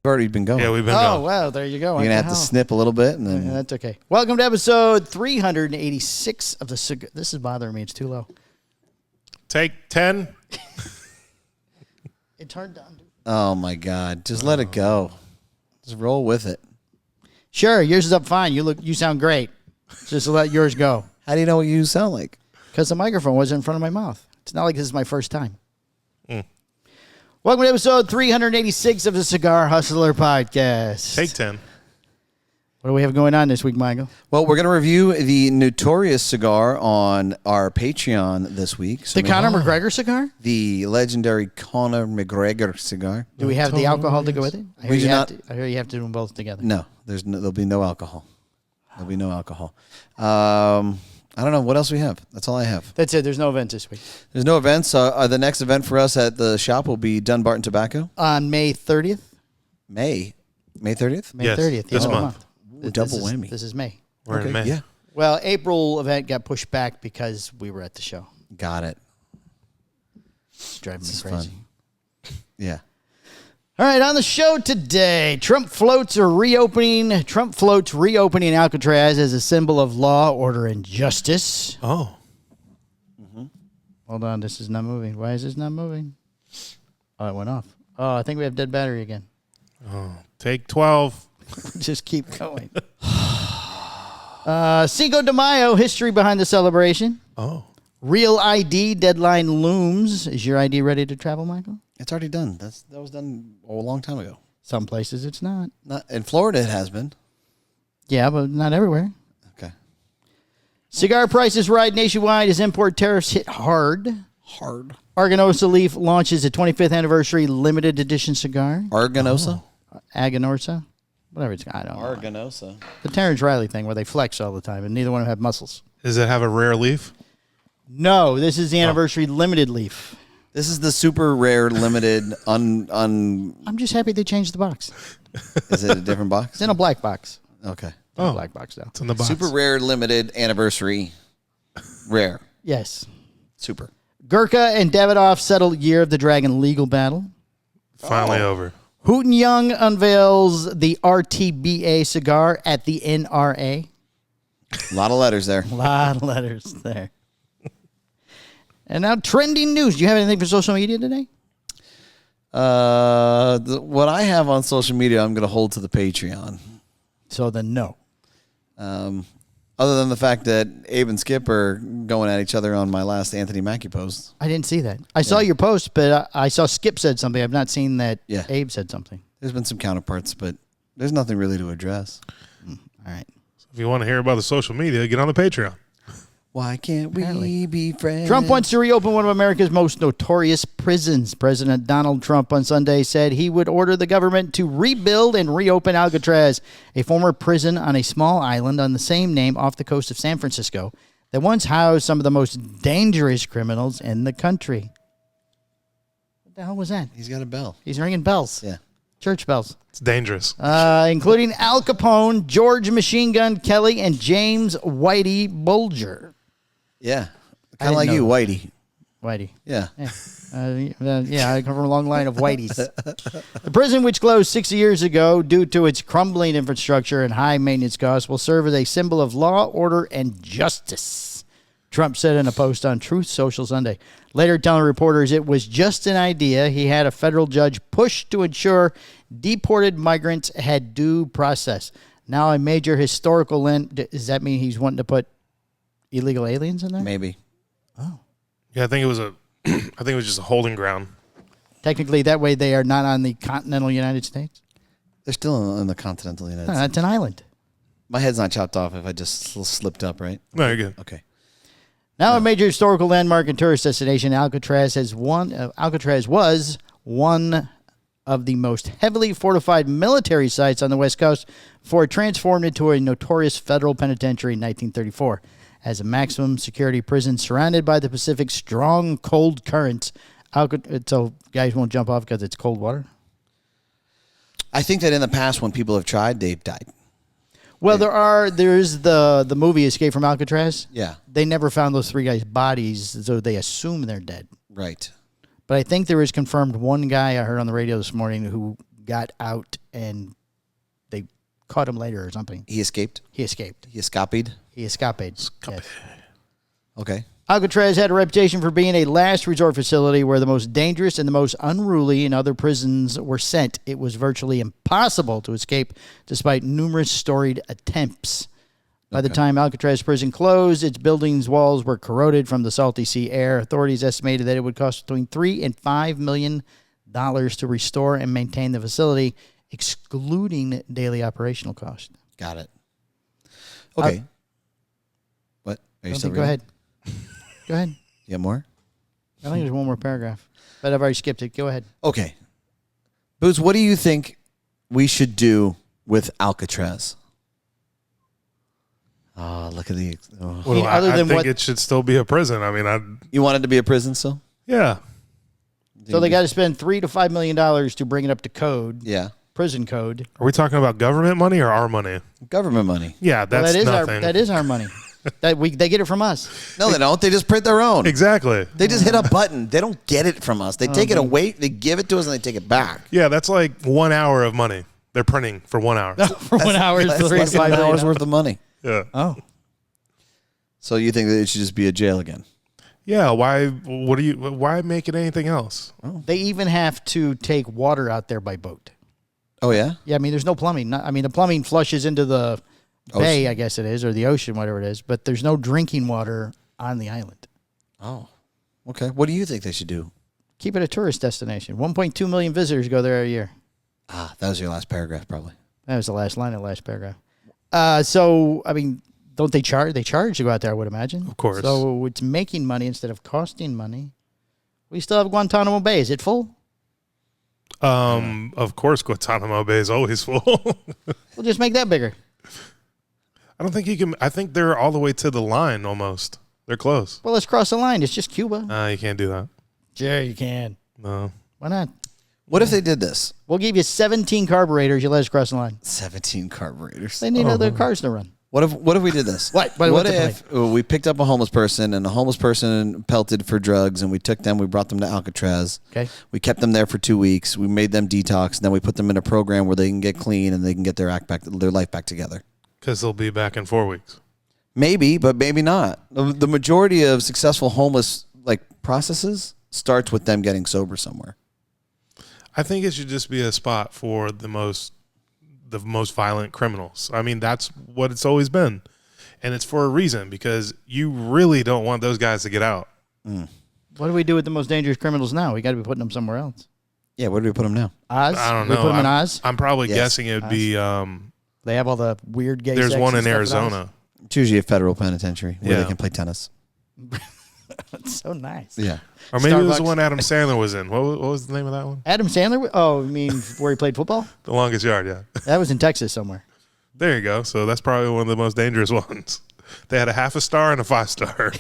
already been going. Yeah, we've been going. Oh, well, there you go. You're going to have to snip a little bit. And then... Yeah, that's okay. Welcome to episode 386 of the Cigar. This is bothering me. It's too low. Take 10. It turned down. Oh, my God. Just let it go. Just roll with it. Sure, yours is up fine. You sound great. Just let yours go. How do you know what you sound like? Because the microphone wasn't in front of my mouth. It's not like this is my first time. Welcome to episode 386 of the Cigar Hustler Podcast. Take 10. What do we have going on this week, Michael? Well, we're going to review the Notorious cigar on our Patreon this week. So the Conor McGregor cigar? The legendary Conor McGregor cigar. Do we have the alcohol to go with it? I hear you have to do them both together. No, there'll be no alcohol. There'll be no alcohol. I don't know. What else we have? That's all I have. That's it. There's no event this week. There's no events. The next event for us at the shop will be Dunbarton Tobacco. On May 30th? May 30th? May yes, 30th. This month. Double whammy. This is May. We're in May. Yeah. Well, April event got pushed back because we were at the show. Got it. It's driving me It's crazy. fun. Yeah. All right, on the show today, Trump floats reopening Alcatraz as a symbol of law, order, and justice. Oh. Hold on, this is not moving. Why is this not moving? Oh, it went off. Oh, I think we have dead battery again. Oh. Take 12. Just keep going. Cinco de Mayo, history behind the celebration. Oh. Real ID deadline looms. Is your ID ready to travel, Michael? It's already done. That was done a long time ago. Some places it's not. Not in Florida, it has been. Yeah, but not everywhere. Okay. Cigar prices ride nationwide as import tariffs hit hard. AGANORSA Leaf launches a 25th anniversary limited edition cigar. Arganosa? AGANORSA? Whatever it's I don't know. Arganosa. The Terrence Riley thing where they flex all the time and neither one of them have muscles. Does it have a rare leaf? No, this is the anniversary limited leaf. This is the super rare limited I'm just happy they changed the box. Is it a different box? It's in a black box. Okay. A black box now. It's in the box. Super rare limited anniversary. Rare. Yes. Super. Gurkha and Davidoff settled Year of the Dragon legal battle. Finally over. Hooten Young unveils the RTBA cigar at the NRA. A lot of letters there. A lot of letters there. And now trending news. Do you have anything for social media today? What I have on social media, I'm going to hold to the Patreon. So then no. Other than the fact that Abe and Skip are going at each other on my last Anthony Mackie post. I didn't see that. I saw your post, but I saw Skip said something. I've not seen that Abe said something. There's been some counterparts, but there's nothing really to address. All right. So if you want to hear about the social media, get on the Patreon. Why can't we be friends? Trump wants to reopen one of America's most notorious prisons. President Donald Trump on Sunday said he would order the government to rebuild and reopen Alcatraz, a former prison on a small island on the same name off the coast of San Francisco that once housed some of the most dangerous criminals in the country. What the hell was that? He's got a bell. He's ringing bells. Yeah. Church bells. It's dangerous. Including Al Capone, George Machine Gun Kelly, and James Whitey Bulger. Yeah. Kind of like you, Whitey. Whitey. Yeah. I come from a long line of Whiteys. The prison, which closed 60 years ago due to its crumbling infrastructure and high maintenance costs, will serve as a symbol of law, order, and justice, Trump said in a post on Truth Social Sunday. Later telling reporters it was just an idea he had a federal judge push to ensure deported migrants had due process. Now a major historical lens. Does that mean he's wanting to put illegal aliens in there? Maybe. Oh. Yeah, I think it was just a holding ground. Technically, that way they are not on the continental United States? They're still in the continental United States. That's an island. My head's not chopped off if I just slipped up, right? No, you're good. Okay. Now a major historical landmark and tourist destination, Alcatraz was one of the most heavily fortified military sites on the West Coast before it transformed into a notorious federal penitentiary in 1934. As a maximum security prison surrounded by the Pacific's strong cold currents. So guys won't jump off because it's cold water? I think that in the past when people have tried, they've died. Well, there's the movie Escape from Alcatraz. Yeah. They never found those three guys' bodies, so they assume they're dead. Right. But I think there is confirmed one guy I heard on the radio this morning who got out and they caught him later or something. He escaped? He escaped. He escaped? He escaped. Yes. Okay. Alcatraz had a reputation for being a last resort facility where the most dangerous and the most unruly in other prisons were sent. It was virtually impossible to escape despite numerous storied attempts. By the time Alcatraz prison closed, its building's walls were corroded from the salty sea air. Authorities estimated that it would cost between $3 and $5 million to restore and maintain the facility, excluding daily operational costs. Got it. Okay. What? Are you still Go ahead. Go ahead. You got more? I think there's one more paragraph, but I've already skipped it. Go ahead. Okay. Booze, what do you think we should do with Alcatraz? Oh, look at the... Oh. Well, other I than think what- it should still be a prison. I mean, You want it to be a prison still? yeah. So they got to spend $3 to $5 million to bring it up to code, Yeah. prison code. Are we talking about government money or our money? Government money. Yeah, Well, that's that is nothing. that is our money. They get it from us. No, they don't. They just print their own. Exactly. They just hit a button. They don't get it from us. They take it away, they give it to us, and they take it back. Yeah, that's like 1 hour of money. They're printing for 1 hour. For 1 hour, That's $3 to less than $5 an million. hour's worth of money. Yeah. Oh, So you think that it should just be a jail again? Yeah. Why make it anything else? they even have to take water out there by boat. Oh, yeah? Yeah, I mean, there's no plumbing. The plumbing flushes into the bay, I guess it is, or the ocean, whatever it is. But there's no drinking water on the island. Oh. Okay. What do you think they should do? Keep it a tourist destination. 1.2 million visitors go there a year. Ah, that was your last paragraph, probably. That was the last line of the last paragraph. So, I mean, don't they charge? They charge to go out there, I would imagine. Of course. So it's making money instead of costing money. We still have Guantanamo Bay. Is it full? Of course, Guantanamo Bay is always full. We'll just make that bigger. I don't think you can. I think they're all the way to the line almost. They're close. Well, let's cross the line. It's just Cuba. You can't do that. Sure, you can. No. Why not? What if they did this? We'll give you 17 carburetors. You let us cross the line. 17 carburetors. They need other cars to run. What if we did this? What's What the if we picked up a homeless person and the homeless person pelted for drugs and we took them, we brought them to Alcatraz. Okay. We kept them there for 2 weeks. We made them detox, and then we put them in a program where they can get clean and they can get their life back together. Because they'll be back in 4 weeks. Maybe, but maybe not. The majority of successful homeless processes starts with them getting sober somewhere. I think it should just be a spot for the most violent criminals. I mean, that's what it's always been. And it's for a reason, because you really don't want those guys to get out. What do we do with the most dangerous criminals now? We got to be putting them somewhere else. Yeah, where do we put them now? Oz? I don't We know. put them in Oz? I'm probably Yes. guessing it would be. They have all the weird gay There's sex one and in stuff at Oz? Arizona. It's usually a federal penitentiary where Yeah. they can play tennis. That's so nice. Yeah. Or maybe it was the Starbucks. one Adam Sandler was in. What was the name of that one? Adam Sandler? Oh, you mean where he played football? The Longest Yard, yeah. That was in Texas somewhere. There you go. So that's probably one of the most dangerous ones. They had a 0.5 star and a 5-star.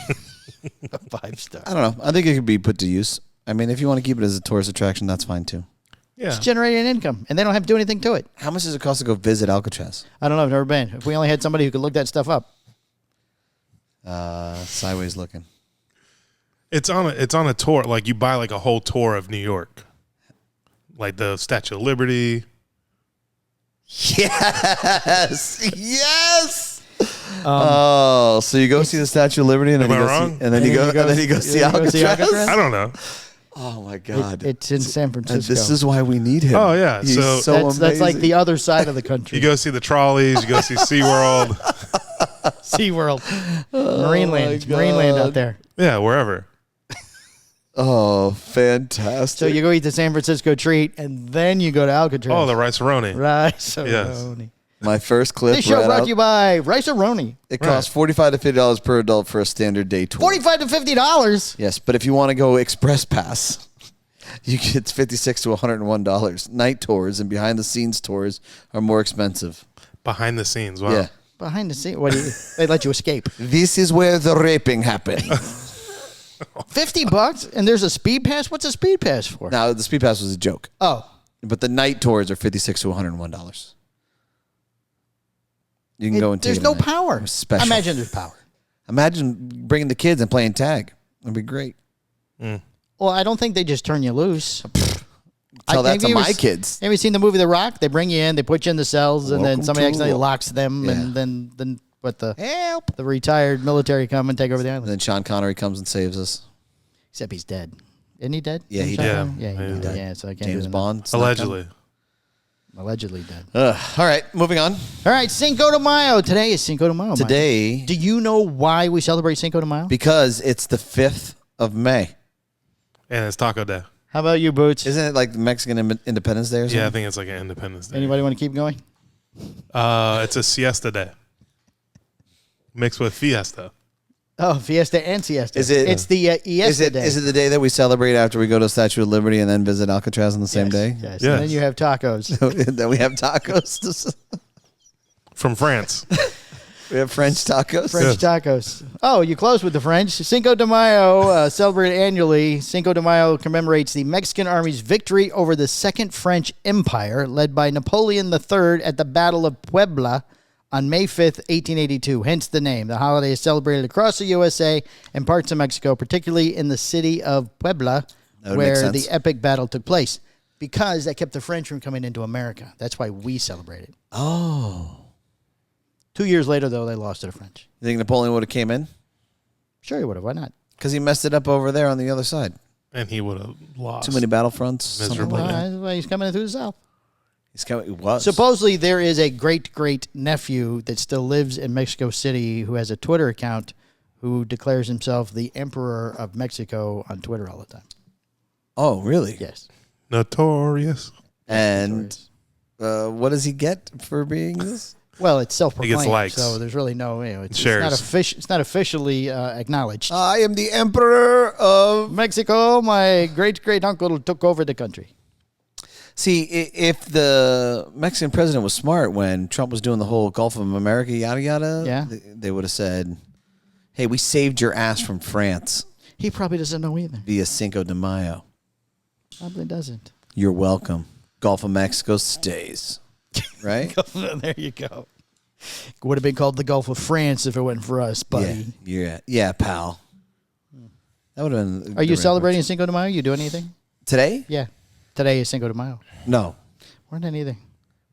5-star. I don't know. I think it could be put to use. I mean, if you want to keep it as a tourist attraction, that's fine too. Yeah. It's generating income, and they don't have to do anything to it. How much does it cost to go visit Alcatraz? I don't know. I've never been. If we only had somebody who could look that stuff up. Sideways looking. It's on a tour. Like you buy a whole tour of New York. Like the Statue of Liberty. Yes. Yes. So you go see the Statue of Liberty, and then Am you I go wrong? see, and then you go see Alcatraz. I don't know. Oh my God! It's in San And Francisco. this is why we need him. Oh, yeah. He's So- so that's like amazing. the other side of the country. You go see the trolleys. You go see SeaWorld. SeaWorld. Marineland. It's Marineland out there. Yeah, wherever. Oh, fantastic! So you go eat the San Francisco treat, and then you go to Alcatraz. Oh, the Rice-A-Roni. Rice-A-Roni. My first clip. This show right brought out, to you by Rice-A-Roni. It costs $45 to $50 per adult for a standard day tour. $45 to $50. Yes, but if you want to go express pass, it's $56 to $101. Night tours and behind the scenes tours are more expensive. Behind the scenes. Wow. Yeah. Behind the scenes. What do you? They let you escape. This is where the raping happened. $50 and there's a speed pass. What's a speed pass for? Now, the speed pass was a joke, Oh, but the night tours are $56 to $101. You can go and take there's it no at night. power. It's special. I imagine there's power. Imagine bringing the kids and playing tag. It'd be great. Well, I don't think they just turn you loose. tell that to Have my kids. Have you seen the movie The Rock? They bring you in, they put you in the cells, and then Welcome somebody to accidentally Rock. locks them, Yeah. and then what the Help. the retired military come and take over the And island. then Sean Connery comes and saves us. Except he's dead. Isn't he dead? Yeah, he Sean died. Connery? Yeah, Yeah, he he died. died. Yeah, so I can't James do that. Bond. Snuck Allegedly. Allegedly dead. All right, moving on. All right, Cinco de Mayo. Today is Cinco de Mayo. Mike. Today, Do you know why we celebrate Cinco de Mayo? because it's the 5th of May. And it's Taco Day. How about you, Boots? Isn't it like Mexican Independence Day or something? Yeah, I think it's like an Independence Day. Anybody want to keep going? It's a siesta day. Mixed with fiesta. Oh, Fiesta and Siesta. Is it- It's the Iesta day. Is it the day that we celebrate after we go to Statue of Liberty and then visit Alcatraz on the same day? Yes. Yes. And then you have tacos. Then we have tacos. From France. We have French tacos. French tacos. Oh, you close with the French. Cinco de Mayo, celebrated annually. Cinco de Mayo commemorates the Mexican Army's victory over the Second French Empire, led by Napoleon III at the Battle of Puebla on May 5th, 1882. Hence the name. The holiday is celebrated across the USA and parts of Mexico, particularly in the city of Puebla, That would make where sense. the epic battle took place. Because that kept the French from coming into America. That's why we celebrate it. Oh. 2 years later, though, they lost to the French. You think Napoleon would have came in? Sure, he would have. Why not? Because he messed it up over there on the other side. And he would have lost. Too many battlefronts. something Miserably. like that. That's why he's coming in through the south. He's coming. He was. Supposedly, there is a great-great-nephew that still lives in Mexico City who has a Twitter account who declares himself the Emperor of Mexico on Twitter all the time. Oh, really? Yes. Notorious. And what does he get for being this? Well, it's self-proclaimed, He gets likes. so there's really no, it's Shares. it's not officially acknowledged. I am the Emperor of. Mexico, my great-great-uncle took over the country. See, if the Mexican president was smart when Trump was doing the whole Gulf of America, yada, yada, Yeah. they would have said, hey, we saved your ass from France He probably doesn't know either. via Cinco de Mayo. Probably doesn't. You're welcome. Gulf of Mexico stays. Right? There you go. It would have been called the Gulf of France if it wasn't for us, buddy. Yeah, pal. That would have been. Are you celebrating Cinco de Mayo? You doing anything? today? Yeah. Today is Cinco de Mayo. No. We're not anything.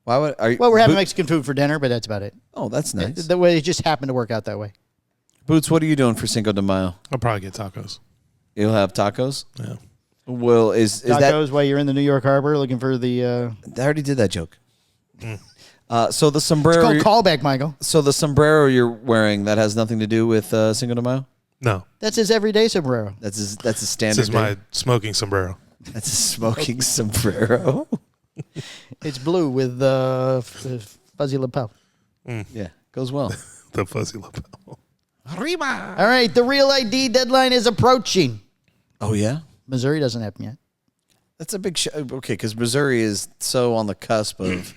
Why would? Are you, Well, we're having Bo- Mexican food for dinner, but that's about it. Oh, that's nice. The way it just happened to work out that way. Boots, what are you doing for Cinco de Mayo? I'll probably get tacos. You'll have tacos. Yeah. Well, is that? Tacos while you're in the New York Harbor looking for the. I already did that joke. So the sombrero. It's called callback, Michael. So the sombrero you're wearing that has nothing to do with Cinco de Mayo. No. That's his everyday sombrero. That's a standard. This is my day. smoking sombrero. That's a smoking sombrero. It's blue with fuzzy lapel. Yeah, goes well. The fuzzy lapel. All right, the real ID deadline is approaching. Oh yeah, Missouri doesn't happen yet. that's a big. Okay, because Missouri is so on the cusp of.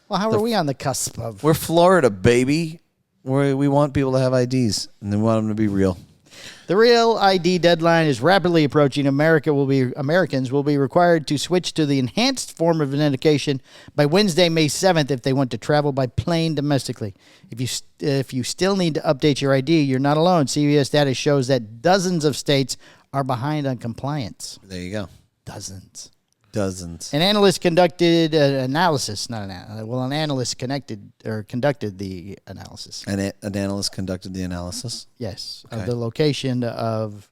Well, how are we on the cusp of? We're Florida, baby. We want people to have IDs, and then we want them to be real. The real ID deadline is rapidly approaching. Americans will be required to switch to the enhanced form of identification by Wednesday, May 7th, if they want to travel by plane domestically. If you still need to update your ID, you're not alone. CBS data shows that dozens of states are behind on compliance. There you go. Dozens. Dozens. An analyst conducted an analysis. An analyst conducted the analysis. An analyst conducted the analysis. Yes, Okay. of the location of.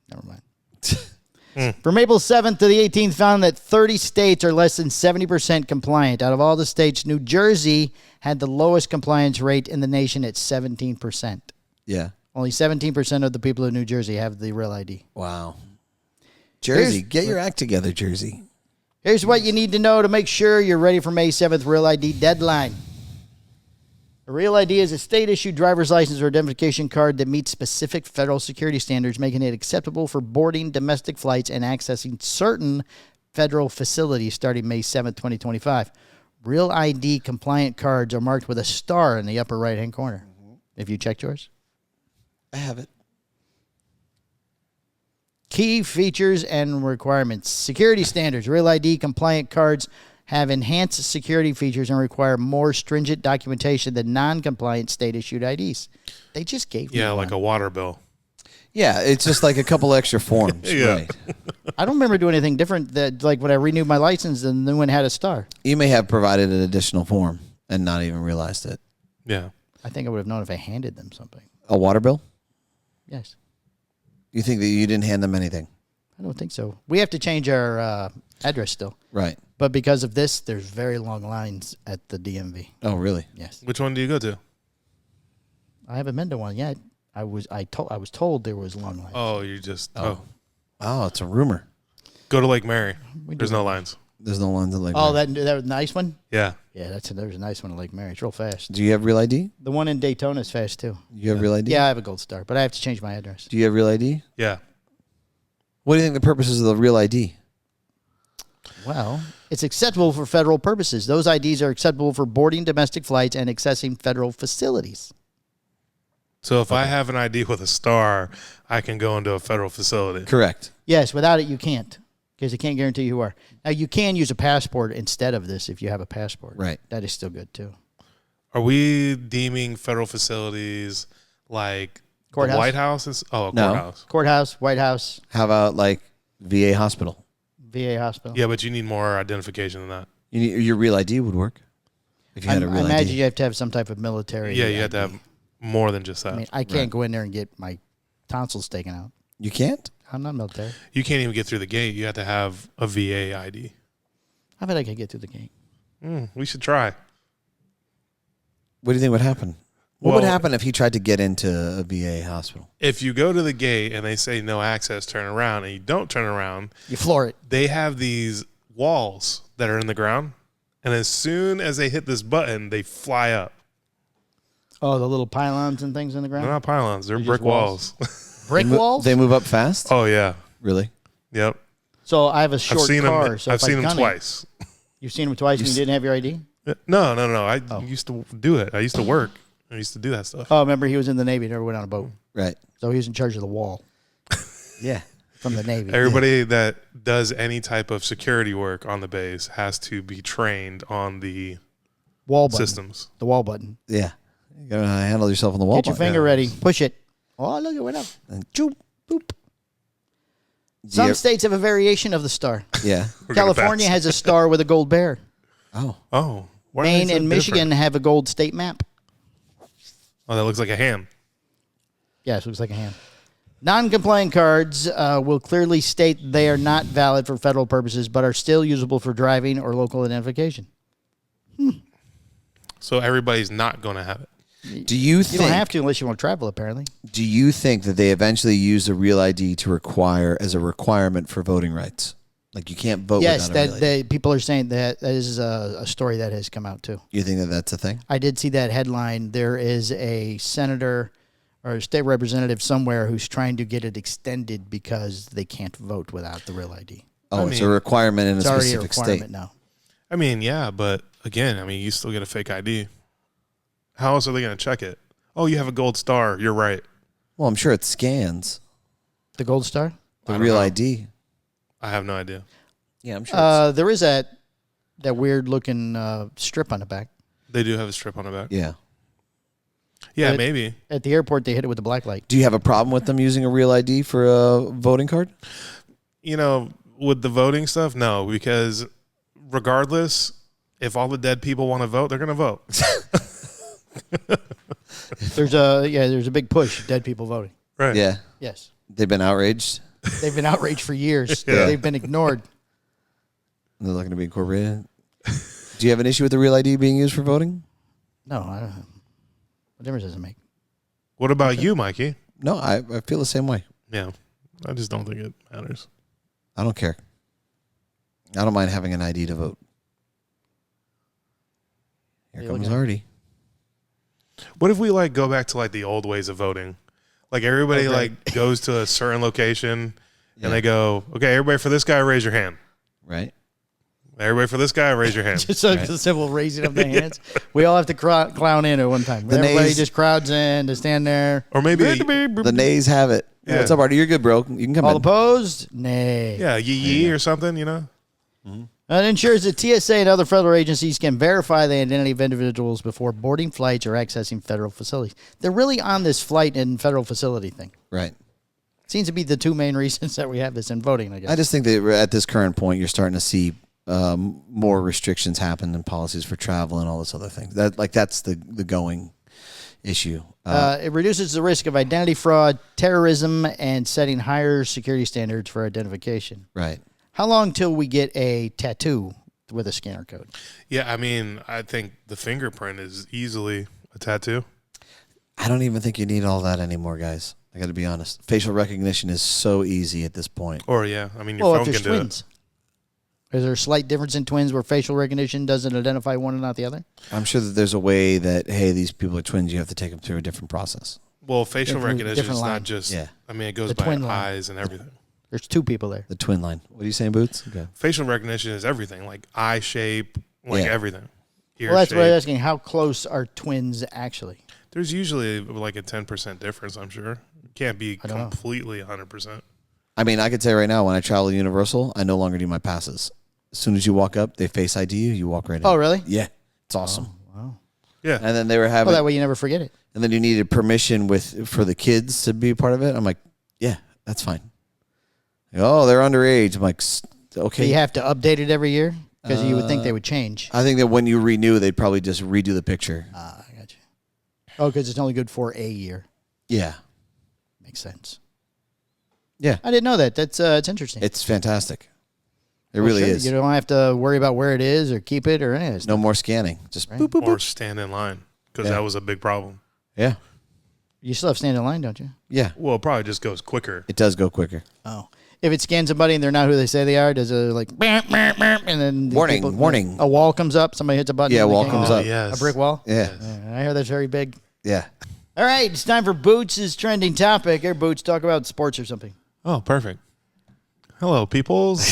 Never mind. From April 7th to the 18th, found that 30 states are less than 70% compliant. Out of all the states, New Jersey had the lowest compliance rate in the nation at 17%. Yeah. Only 17% of the people in New Jersey have the real ID. Wow. Jersey, get your act together, Jersey. Here's what you need to know to make sure you're ready for May 7th Real ID deadline. A Real ID is a state-issued driver's license or identification card that meets specific federal security standards, making it acceptable for boarding domestic flights and accessing certain federal facilities starting May 7th, 2025. Real ID compliant cards are marked with a star in the upper right-hand corner. Have you checked yours? I have it. Key features and requirements. Security standards. Real ID compliant cards have enhanced security features and require more stringent documentation than non-compliant state-issued IDs. They just gave me Yeah, like one. a water bill. Yeah, it's just like a couple extra forms. Yeah. Right. I don't remember doing anything different. That like when I renewed my license, the new one had a star. You may have provided an additional form and not even realized it. Yeah. I think I would have known if I handed them something. A water bill? Yes. You think that you didn't hand them anything? I don't think so. We have to change our address still. Right. But because of this, there's very long lines at the DMV. Oh, really? Yes. Which one do you go to? I haven't been to one yet. I was told there was long lines. Oh, you just Oh, it's a rumor. go to Lake Mary. We There's do. no lines. There's no lines at Lake Oh, Mary. that nice one? Yeah. Yeah, there's a nice one at Lake Mary. It's real fast. Do you have Real ID? The one in Daytona is fast too. You have Real ID? Yeah, I have a gold star, but I have to change my address. Do you have Real ID? Yeah. What do you think the purposes of the Real ID? Well, it's acceptable for federal purposes. Those IDs are acceptable for boarding domestic flights and accessing federal facilities. So if I have an ID with a star, I can go into a federal facility. Correct. Yes, without it you can't, because it can't guarantee who you are. Now you can use a passport instead of this if you have a passport. Right. That is still good too. Are we deeming federal facilities like Courthouse? the White House? A No. courthouse. Courthouse, White House, How about like VA hospital? VA hospital. Yeah, but you need more identification than that. Your Real ID would work if you had a I Real imagine ID. you have to have some type of military. Yeah, you have to ID. have more than just that. I mean, I can't go in there and get my tonsils taken out. You can't? I'm not military. You can't even get through the gate. You have to have a VA ID. I bet I could get through the gate. We should try. What do you think would happen? What would Well- happen if he tried to get into a VA hospital? If you go to the gate and they say no access, turn around, and you don't turn around, You floor it. they have these walls that are in the ground. And as soon as they hit this button, they fly up. Oh, the little pylons and things in the They're ground? not pylons. They're They're brick just walls. walls. Brick walls? They move up fast? Oh, yeah. Really? Yep. So I have a I've short seen car. them. So I've if I seen them gun it- twice. You've seen them twice and you didn't have your ID? No. I used to do it. I used to work. I used to do that stuff. Oh, remember he was in the Navy, never went on a boat. Right. So he was in charge of the wall Yeah. from the Navy. Everybody that does any type of security work on the base has to be trained on the Wall button. systems. The wall button. Yeah. You gotta handle yourself on the wall. Get your button. finger ready. Push it. Oh, look, it went up. And choop, boop. Some Yeah. states have a variation of the star. Yeah. We're gonna California pass. has a star with a gold bear. Oh. Oh. Why are they Maine so and Michigan different? have a gold state map. Oh, that looks like a hand. Yes, looks like a hand. Non-compliant cards will clearly state they are not valid for federal purposes, but are still usable for driving or local identification. So everybody's not going to have it. Do you You think? don't have to unless you want to travel, apparently. Do you think that they eventually use a Real ID to require as a requirement for voting rights? Like you can't vote Yes, without a Real ID. people are saying that is a story that has come out too. You think that that's a thing? I did see that headline. There is a senator or a state representative somewhere who's trying to get it extended because they can't vote without the Real ID. Oh, it's a mean, requirement in a It's already a specific requirement state. now. I mean, yeah, but again, you still get a fake ID. How else are they going to check it? Oh, you have a gold star. You're right. Well, I'm sure it scans The gold star? the I don't Real know. ID. I have no idea. Yeah, I'm sure. There is that weird looking strip on the back. They do have a strip on the back. Yeah. Yeah, But- maybe. At the airport, they hit it with the black light. Do you have a problem with them using a Real ID for a voting card? With the voting stuff, no, because regardless, if all the dead people want to vote, they're going to vote. There's a big push. Dead people voting. Right. Yeah. Yes, They've been outraged. they've been outraged for years. Yeah. They've been ignored. They're looking to be incorporated. Do you have an issue with the Real ID being used for voting? No, I don't. What difference does it make? What about you, Mikey? No, I feel the same way. Yeah. I just don't think it matters. I don't care. I don't mind having an ID to vote. Here You comes looking at- Artie. What if we go back to the old ways of voting? Like everybody Okay. goes to a certain location Yeah. and they go, okay, everybody for this guy, raise your hand. Right? Everybody for this guy, raise your hand. Just a simple raising of the hands. We all have to clown in at one time. The Everybody nays- just crowds in to stand there. Or maybe, The nays have it. Yeah. What's up, Artie? You're good, bro. You can come All in. opposed? Nay. yeah, yee or something, It ensures that TSA and other federal agencies can verify the identity of individuals before boarding flights or accessing federal facilities. They're really on this flight and federal facility thing. Right. Seems to be the two main reasons that we have this in voting, I guess. I just think that at this current point, you're starting to see more restrictions happen and policies for travel and all this other things. That's the going issue. It reduces the risk of identity fraud, terrorism, and setting higher security standards for identification. Right. How long till we get a tattoo with a scanner code? Yeah, I mean, I think the fingerprint is easily a tattoo. I don't even think you need all that anymore, guys. I got to be honest. Facial recognition is so easy at this point. Or, yeah, I mean, your phone if can there's do twins. Is there a slight difference in twins where facial recognition doesn't identify one and not the other? I'm sure that there's a way that, hey, these people are twins. You have to take them through a different process. it. Well, facial recognition different is line. not just, Yeah. I mean, it goes The by twin line. eyes and everything. There's two people there. The twin line. What are you saying, Boots? Okay. Facial recognition is everything, like eye shape, like Yeah. everything. Ear Well, that's shape. what I was asking. How close are twins actually? There's usually like a 10% difference, I'm sure. It can't be I don't know. completely 100%. I mean, I could say right now, when I travel to Universal, I no longer do my passes. As soon as you walk up, they face ID you. You walk right in. Oh, really? Yeah. It's awesome. Wow. Yeah. And then they were having, Well, that way you never forget it. and then you needed permission for the kids to be a part of it. I'm like, yeah, that's fine. Oh, they're underage. I'm like, Do okay. you have to update it every year? Because you would think they would change. I think that when you renew, they'd probably just redo the picture. I got you. Oh, because it's only good for a year. Yeah. Makes sense. Yeah. I didn't know that. That's it's interesting. It's fantastic. It Well, really sure. is. You don't have to worry about where it is or keep it or any of that stuff. No more scanning. Just Right. boop, boop, Or boop. stand in line, because Yeah. that was a big problem. Yeah. You still have to stand in line, don't you? Yeah. Well, it probably just goes quicker. It does go quicker. Oh. If it scans somebody and they're not who they say they are, does it like, and then the Warning. a wall comes up, somebody hits a button. Yeah, and they wall can't comes go. up. Yes. A brick wall? Yeah. I hear that's very big. Yeah. All right, it's time for Boots' trending topic. Here, Boots, talk about sports or something. Oh, perfect. Hello, peoples.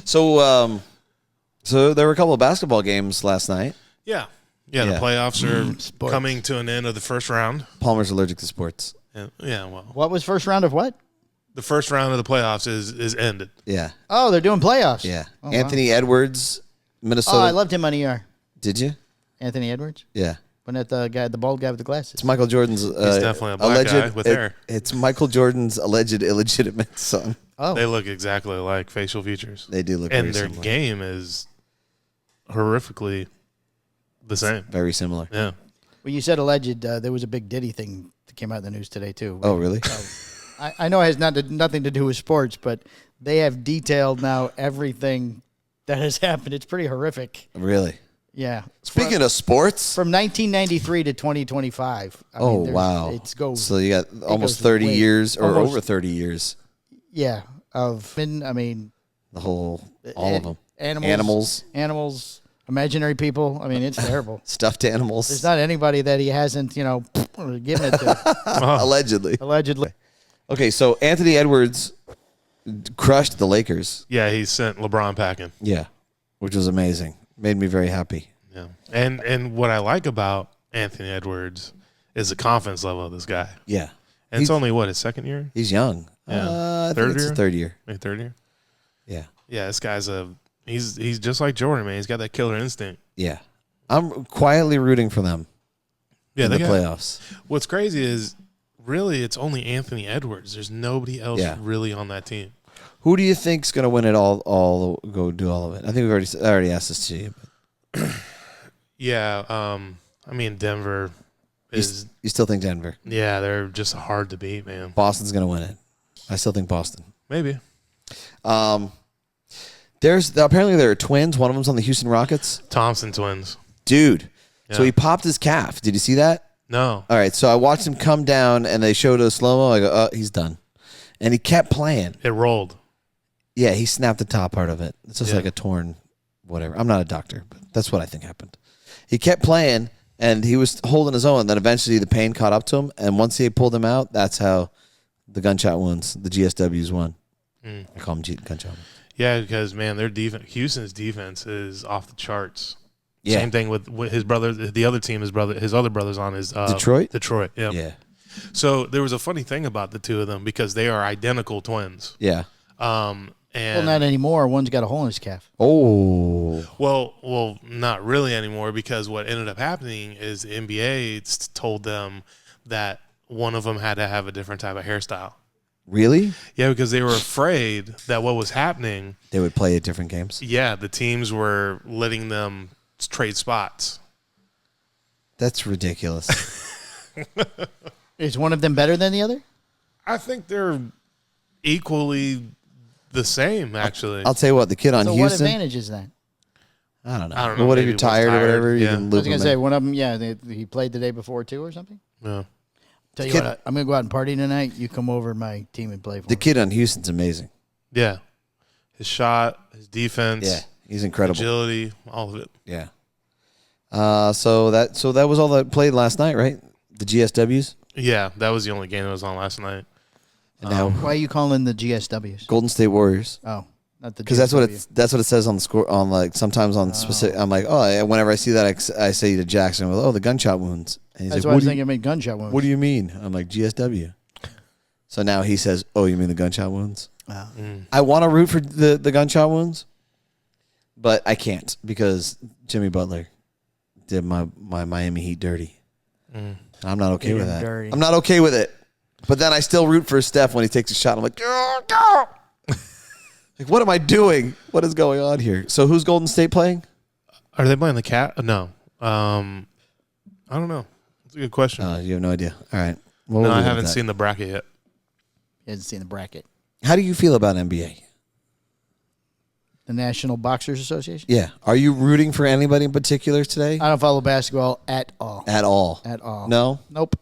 So there were a couple of basketball games last night. Yeah. The Yeah. playoffs are sports. coming to an end of the first round. Palmer's allergic to sports. Yeah, well, What was first round of what? the first round of the playoffs is ended. Yeah. Oh, they're doing playoffs. Yeah. Oh, Anthony Edwards, Minnesota. Oh, I loved him on ER. Did you? Anthony Edwards? Yeah. Wasn't that the bald guy with the glasses? It's Michael Jordan's definitely a black guy with hair. It's Michael Jordan's alleged illegitimate son. Oh, They look exactly like facial features. They do look And very their similar. game is horrifically the same. Very similar. Yeah. well, you said alleged. There was a big Diddy thing that came out in the news today, too. Oh, really? I know it has nothing to do with sports, but they have detailed now everything that has happened. It's pretty horrific. Really? Yeah. Speaking of sports. From 1993 to 2025. I Oh, mean, there's- wow. It goes, So you got almost goes 30 way- years or almost- over 30 years. yeah, I mean, The whole, all of them. Animals, imaginary people. I mean, it's terrible. Stuffed animals. There's not anybody that he hasn't, given it to, Allegedly. allegedly. Okay, so Anthony Edwards crushed the Lakers. Yeah, he sent LeBron packing. Yeah, which was amazing. Made me very happy. Yeah. And what I like about Anthony Edwards is the confidence level of this guy. Yeah. And it's only, his second year? He's young. Yeah. I Third think it's year? his third year. Maybe third year? Yeah. Yeah, this guy's he's just like Jordan, man. He's got that killer instinct. Yeah. I'm quietly rooting for them Yeah, in they the got, playoffs. what's crazy is really it's only Anthony Edwards. There's nobody else Yeah. really on that team. Who do you think's going to win it all go do all of it? I think I already asked this to you. But Yeah, I mean Denver is you still think Denver? yeah, they're just hard to beat, man. Boston's going to win it. I still think Boston. Maybe. Apparently there are twins. One of them's on the Houston Rockets. Thompson twins. Dude. So Yeah. he popped his calf. Did you see that? No. All right. So I watched him come down and they showed a slow-mo. I go, he's done. And he kept playing. It rolled. Yeah, he snapped the top part of it. It's just Yeah. like a torn whatever. I'm not a doctor, but that's what I think happened. He kept playing and he was holding his own. Then eventually the pain caught up to him. And once he pulled him out, that's how the gunshot wounds, the GSWs won. I call them gunshot wounds. Yeah, because man, their defense, Houston's defense is off the charts. Yeah. Same thing with his brother. The other team, his other brother's on is Detroit? Detroit. Yeah. Yeah. So there was a funny thing about the two of them because they are identical twins. Yeah. And Well, not anymore. One's got a hole in his calf. Oh. well, not really anymore because what ended up happening is the NBA told them that one of them had to have a different type of hairstyle. Really? Yeah, because they were afraid that what was happening, They would play at different games. yeah, the teams were letting them trade spots. That's ridiculous. Is one of them better than the other? I think they're equally the same, actually. I'll tell you what, the kid on So what Houston. advantage is that? I don't know. I don't know, Well, what if maybe you're tired or one's whatever? tired, You yeah. can I loop was going him to say, in. one of them, he played the day before too or something. Yeah. Tell you Kid- what, I'm going to go out and party tonight. You come over to my team and play for The me. kid on Houston's amazing. Yeah. His shot, his defense, Yeah, he's incredible. agility, all of it. Yeah. So that was all that played last night, right? The GSWs. Yeah, that was the only game that was on last night. And now Why are you calling the GSWs? Golden State Warriors. Oh, not the Because that's what it says on the score. On like sometimes on specific. I'm like, oh, whenever I see that, I say to Jackson, well, oh, the gunshot wounds. And he's That's like, why I was thinking I mean gunshot wounds. what do you mean? I'm like GSW. So now he says, oh, you mean the gunshot wounds? Oh. I want to root for the gunshot wounds, but I can't because Jimmy Butler did my Miami Heat dirty. I'm not okay with that. Dirty. I'm not okay with it. But then I still root for Steph when he takes a shot. I'm like, go! Like, what am I doing? What is going on here? So who's Golden State playing? Are they playing the Cat? No. I don't know. That's a good question. You have no idea. All right. Well, no, we'll I leave it at haven't that. seen the bracket yet. You hasn't seen the bracket. How do you feel about NBA? The National Boxers Association? Yeah. Are you rooting for anybody in particular today? I don't follow basketball at all. At all? At all. No? Nope.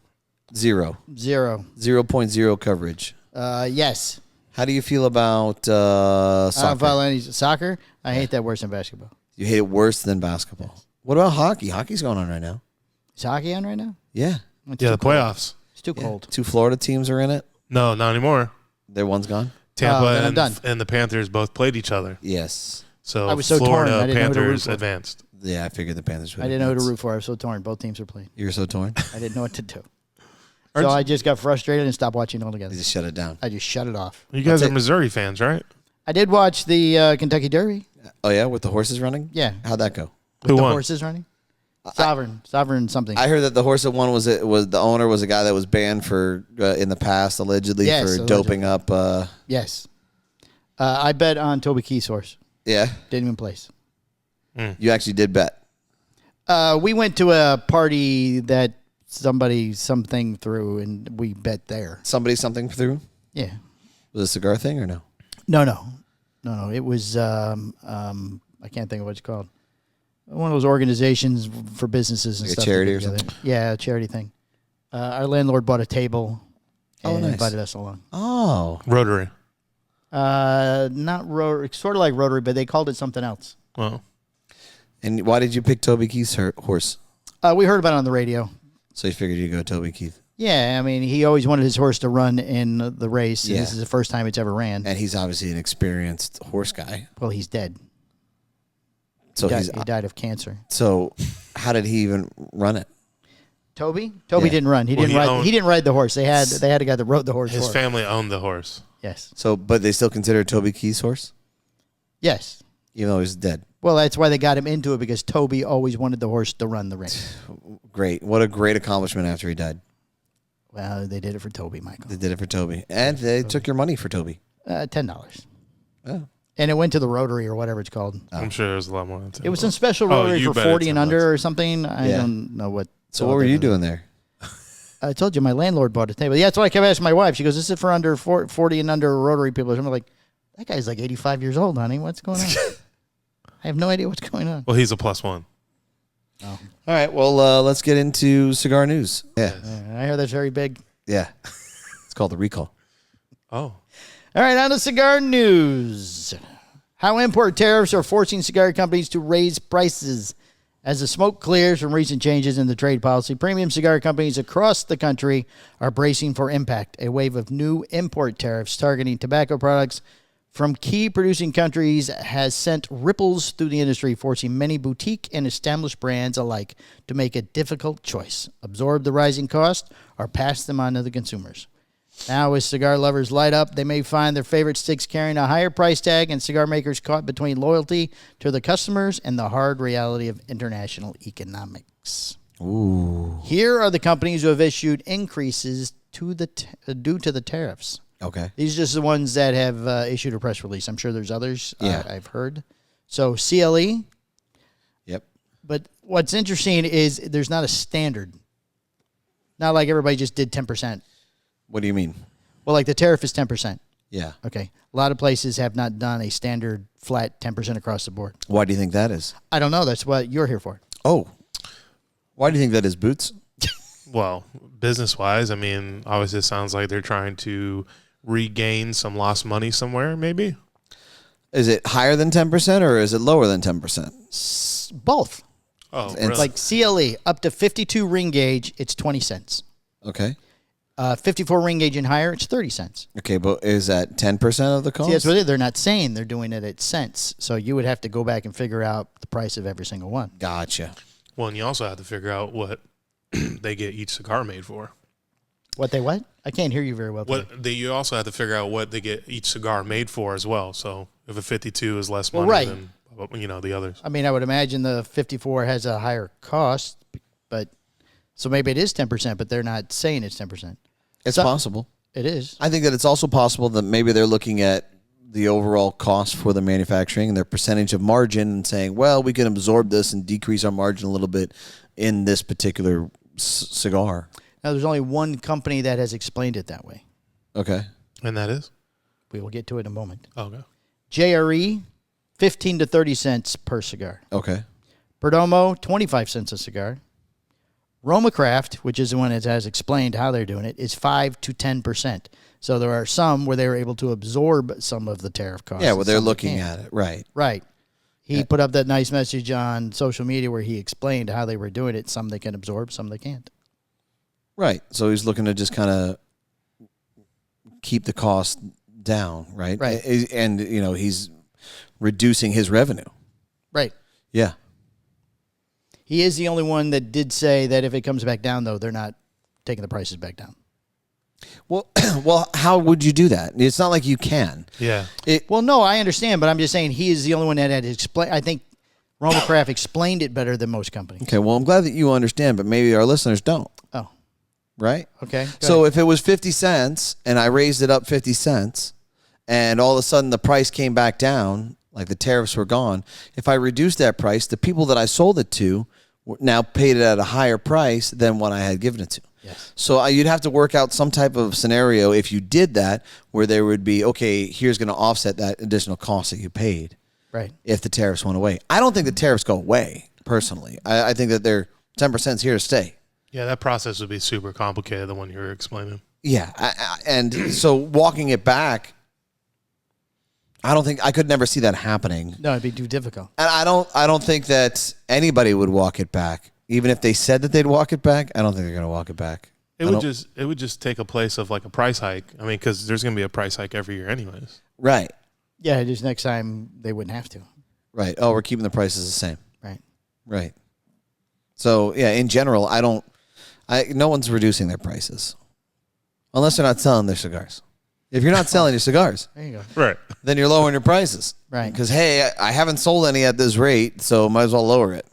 Zero. 0.0 coverage. Yes. How do you feel about I don't soccer? follow any soccer. I hate that worse than basketball. You hate it worse than basketball. What about hockey? Hockey's going on right now. Is hockey on right now? Yeah. It's Yeah, too the cold. playoffs. It's too Yeah. cold. 2 Florida teams are in it. No, not anymore. Their one's gone. Tampa then I'm done. and the Panthers both played each other. Yes. So I was so torn, Florida I didn't know who to root Panthers for. advanced. Yeah, I figured the Panthers would. I didn't know who to root for. I was so torn. Both teams were playing. You were so torn. I didn't know what to do. Aren't So you- I just got frustrated and stopped watching altogether. They just shut it down. I just shut it off. You guys I'll are Missouri fans, right? I did watch the Kentucky Derby. Oh yeah, with the horses running. Yeah. How'd that go? With Who the won? horses running? Sovereign something. I heard that the horse that won was the owner was a guy that was banned for in the past allegedly Yes, for allegedly. doping up. Yes. I bet on Toby Keith's horse. Yeah, Didn't even place. you actually did bet. We went to a party that something threw, and we bet there. Something through. Yeah. Was it a cigar thing or no? No. It was I can't think of what it's called. One of those organizations for businesses and Like a stuff. charity that or get together. something? Yeah, a charity thing. Our landlord bought a table and nice. invited us along. Oh, Rotary. Not Rotary, sort of like Rotary, but they called it something else. Well, and why did you pick Toby Keith's horse? We heard about it on the radio. So you figured you'd go Toby Keith, Yeah, I mean, he always wanted his horse to run in the race. And Yeah. This is the first time it's ever ran. and he's obviously an experienced horse guy. Well, he's dead. So He died of cancer. So how did he even run it? Toby Yeah. didn't run. He Well, didn't ride the horse. They had a guy that rode the horse. his for him. family owned the horse. Yes. So, but they still consider it Toby Keith's horse, Yes. even though he's dead. Well, that's why they got him into it, because Toby always wanted the horse to run the race. Great. What a great accomplishment after he died. Well, they did it for Toby, Michael. They did it for Toby. And they took your money for Toby. $10. Oh. And it went to the Rotary or whatever it's called. I'm sure there's a lot more than that. It was some special Oh, Rotary you for bet 40 it's and $10. under or something. I Yeah. don't know what. So what were you doing there? I told you my landlord bought a table. Yeah, that's why I kept asking my wife. She goes, "This is for under 40 and under Rotary people." I'm like, "That guy's like 85 years old, honey. What's going on?" I have no idea what's going on. Well, he's a +1. All right. Well, let's get into cigar news. Yeah. I hear that's very big. Yeah. It's called the recall. Oh. All right, on to cigar news. How import tariffs are forcing cigar companies to raise prices. As the smoke clears from recent changes in the trade policy, premium cigar companies across the country are bracing for impact. A wave of new import tariffs targeting tobacco products from key producing countries has sent ripples through the industry, forcing many boutique and established brands alike to make a difficult choice: absorb the rising cost or pass them on to the consumers. Now, as cigar lovers light up, they may find their favorite sticks carrying a higher price tag, and cigar makers caught between loyalty to their customers and the hard reality of international economics. Ooh. Here are the companies who have issued increases due to the tariffs. Okay. These are just the ones that have issued a press release. I'm sure there's others I've heard. So CLE. Yep. But what's interesting is there's not a standard. Not like everybody just did 10%. What do you mean? Well, like the tariff is 10%. Yeah. Okay. A lot of places have not done a standard flat 10% across the board. Why do you think that is? I don't know. That's what you're here for. Oh. Why do you think that is, Boots? Well, business-wise, I mean, obviously it sounds like they're trying to regain some lost money somewhere, maybe. Is it higher than 10% or is it lower than 10%? Both. Oh, It's really? Like CLE, up to 52 ring gauge, it's 20 cents. Okay. 54 ring gauge and higher, it's 30 cents. Okay, but is that 10% of the cost? See, that's what it is. They're not saying they're doing it at cents. So you would have to go back and figure out the price of every single one. Gotcha. Well, and you also have to figure out what they get each cigar made for. What? I can't hear you very well. today. You also have to figure out what they get each cigar made for as well. So if a 52 is less money right. than the others. I mean, I would imagine the 54 has a higher cost, but so maybe it is 10%, but they're not saying it's 10%. It's possible. It is. I think that it's also possible that maybe they're looking at the overall cost for the manufacturing and their percentage of margin and saying, well, we can absorb this and decrease our margin a little bit in this particular cigar. Now, there's only one company that has explained it that way. Okay. And that is? We will get to it in a moment. Okay. JRE, 15 to 30 cents per cigar. Okay. Perdomo, 25 cents a cigar. Roma Craft, which is the one that has explained how they're doing it, is 5 to 10%. So there are some where they were able to absorb some of the tariff costs. Yeah, well, they're some looking can't. at it. Right. Right. He put up that nice message on social media where he explained how they were doing it. Some they can absorb, some they can't. Right. So he's looking to just kind of keep the cost down, right? Right. And, he's reducing his revenue. Right. Yeah. He is the only one that did say that if it comes back down, though, they're not taking the prices back down. Well, how would you do that? It's not like you can. Yeah. Well, no, I understand, but I'm just saying he is the only one that had explained. I think Roma Craft explained it better than most companies. Okay, well, I'm glad that you understand, but maybe our listeners don't. Oh, right? Okay. So if it was 50 cents and I raised it up 50 cents and all of a sudden the price came back down, like the tariffs were gone, if I reduced that price, the people that I sold it to now paid it at a higher price than what I had given it to. Yes. So you'd have to work out some type of scenario if you did that where there would be, okay, here's going to offset that additional cost that you paid. Right. If the tariffs went away. I don't think the tariffs go away, personally. I think that they're 10% here to stay. Yeah, that process would be super complicated, the one you were explaining. Yeah. And so walking it back, I could never see that happening. No, it'd be too difficult. And I don't think that anybody would walk it back. Even if they said that they'd walk it back, I don't think they're going to walk it back. It would just take a place of like a price hike. I mean, because there's going to be a price hike every year anyways. Right. Yeah, just next time they wouldn't have to. Right. Oh, we're keeping the prices the same. Right. Right. So, yeah, in general, no one's reducing their prices. Unless they're not selling their cigars. If you're not selling your cigars, There you go. Right. then you're lowering your prices. Right. Because, hey, I haven't sold any at this rate, so might as well lower it.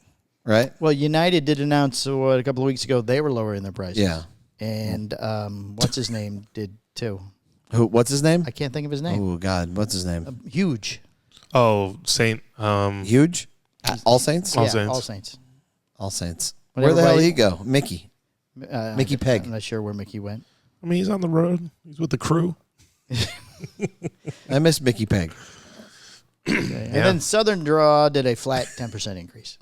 Right? Well, United did announce a couple of weeks ago they were lowering their prices. Yeah. And what's his name did too. What's his name? I can't think of his name. Oh, God. What's his name? Huge. Oh, Saint. Huge? All Saints? All Yeah, Saints. All Saints. All Saints. When Where the hell did everybody- he go? Mickey. Mickey Peg. I'm not sure where Mickey went. I mean, he's on the road. He's with the crew. I miss Mickey Peg. And then Southern Draw did a flat 10% increase.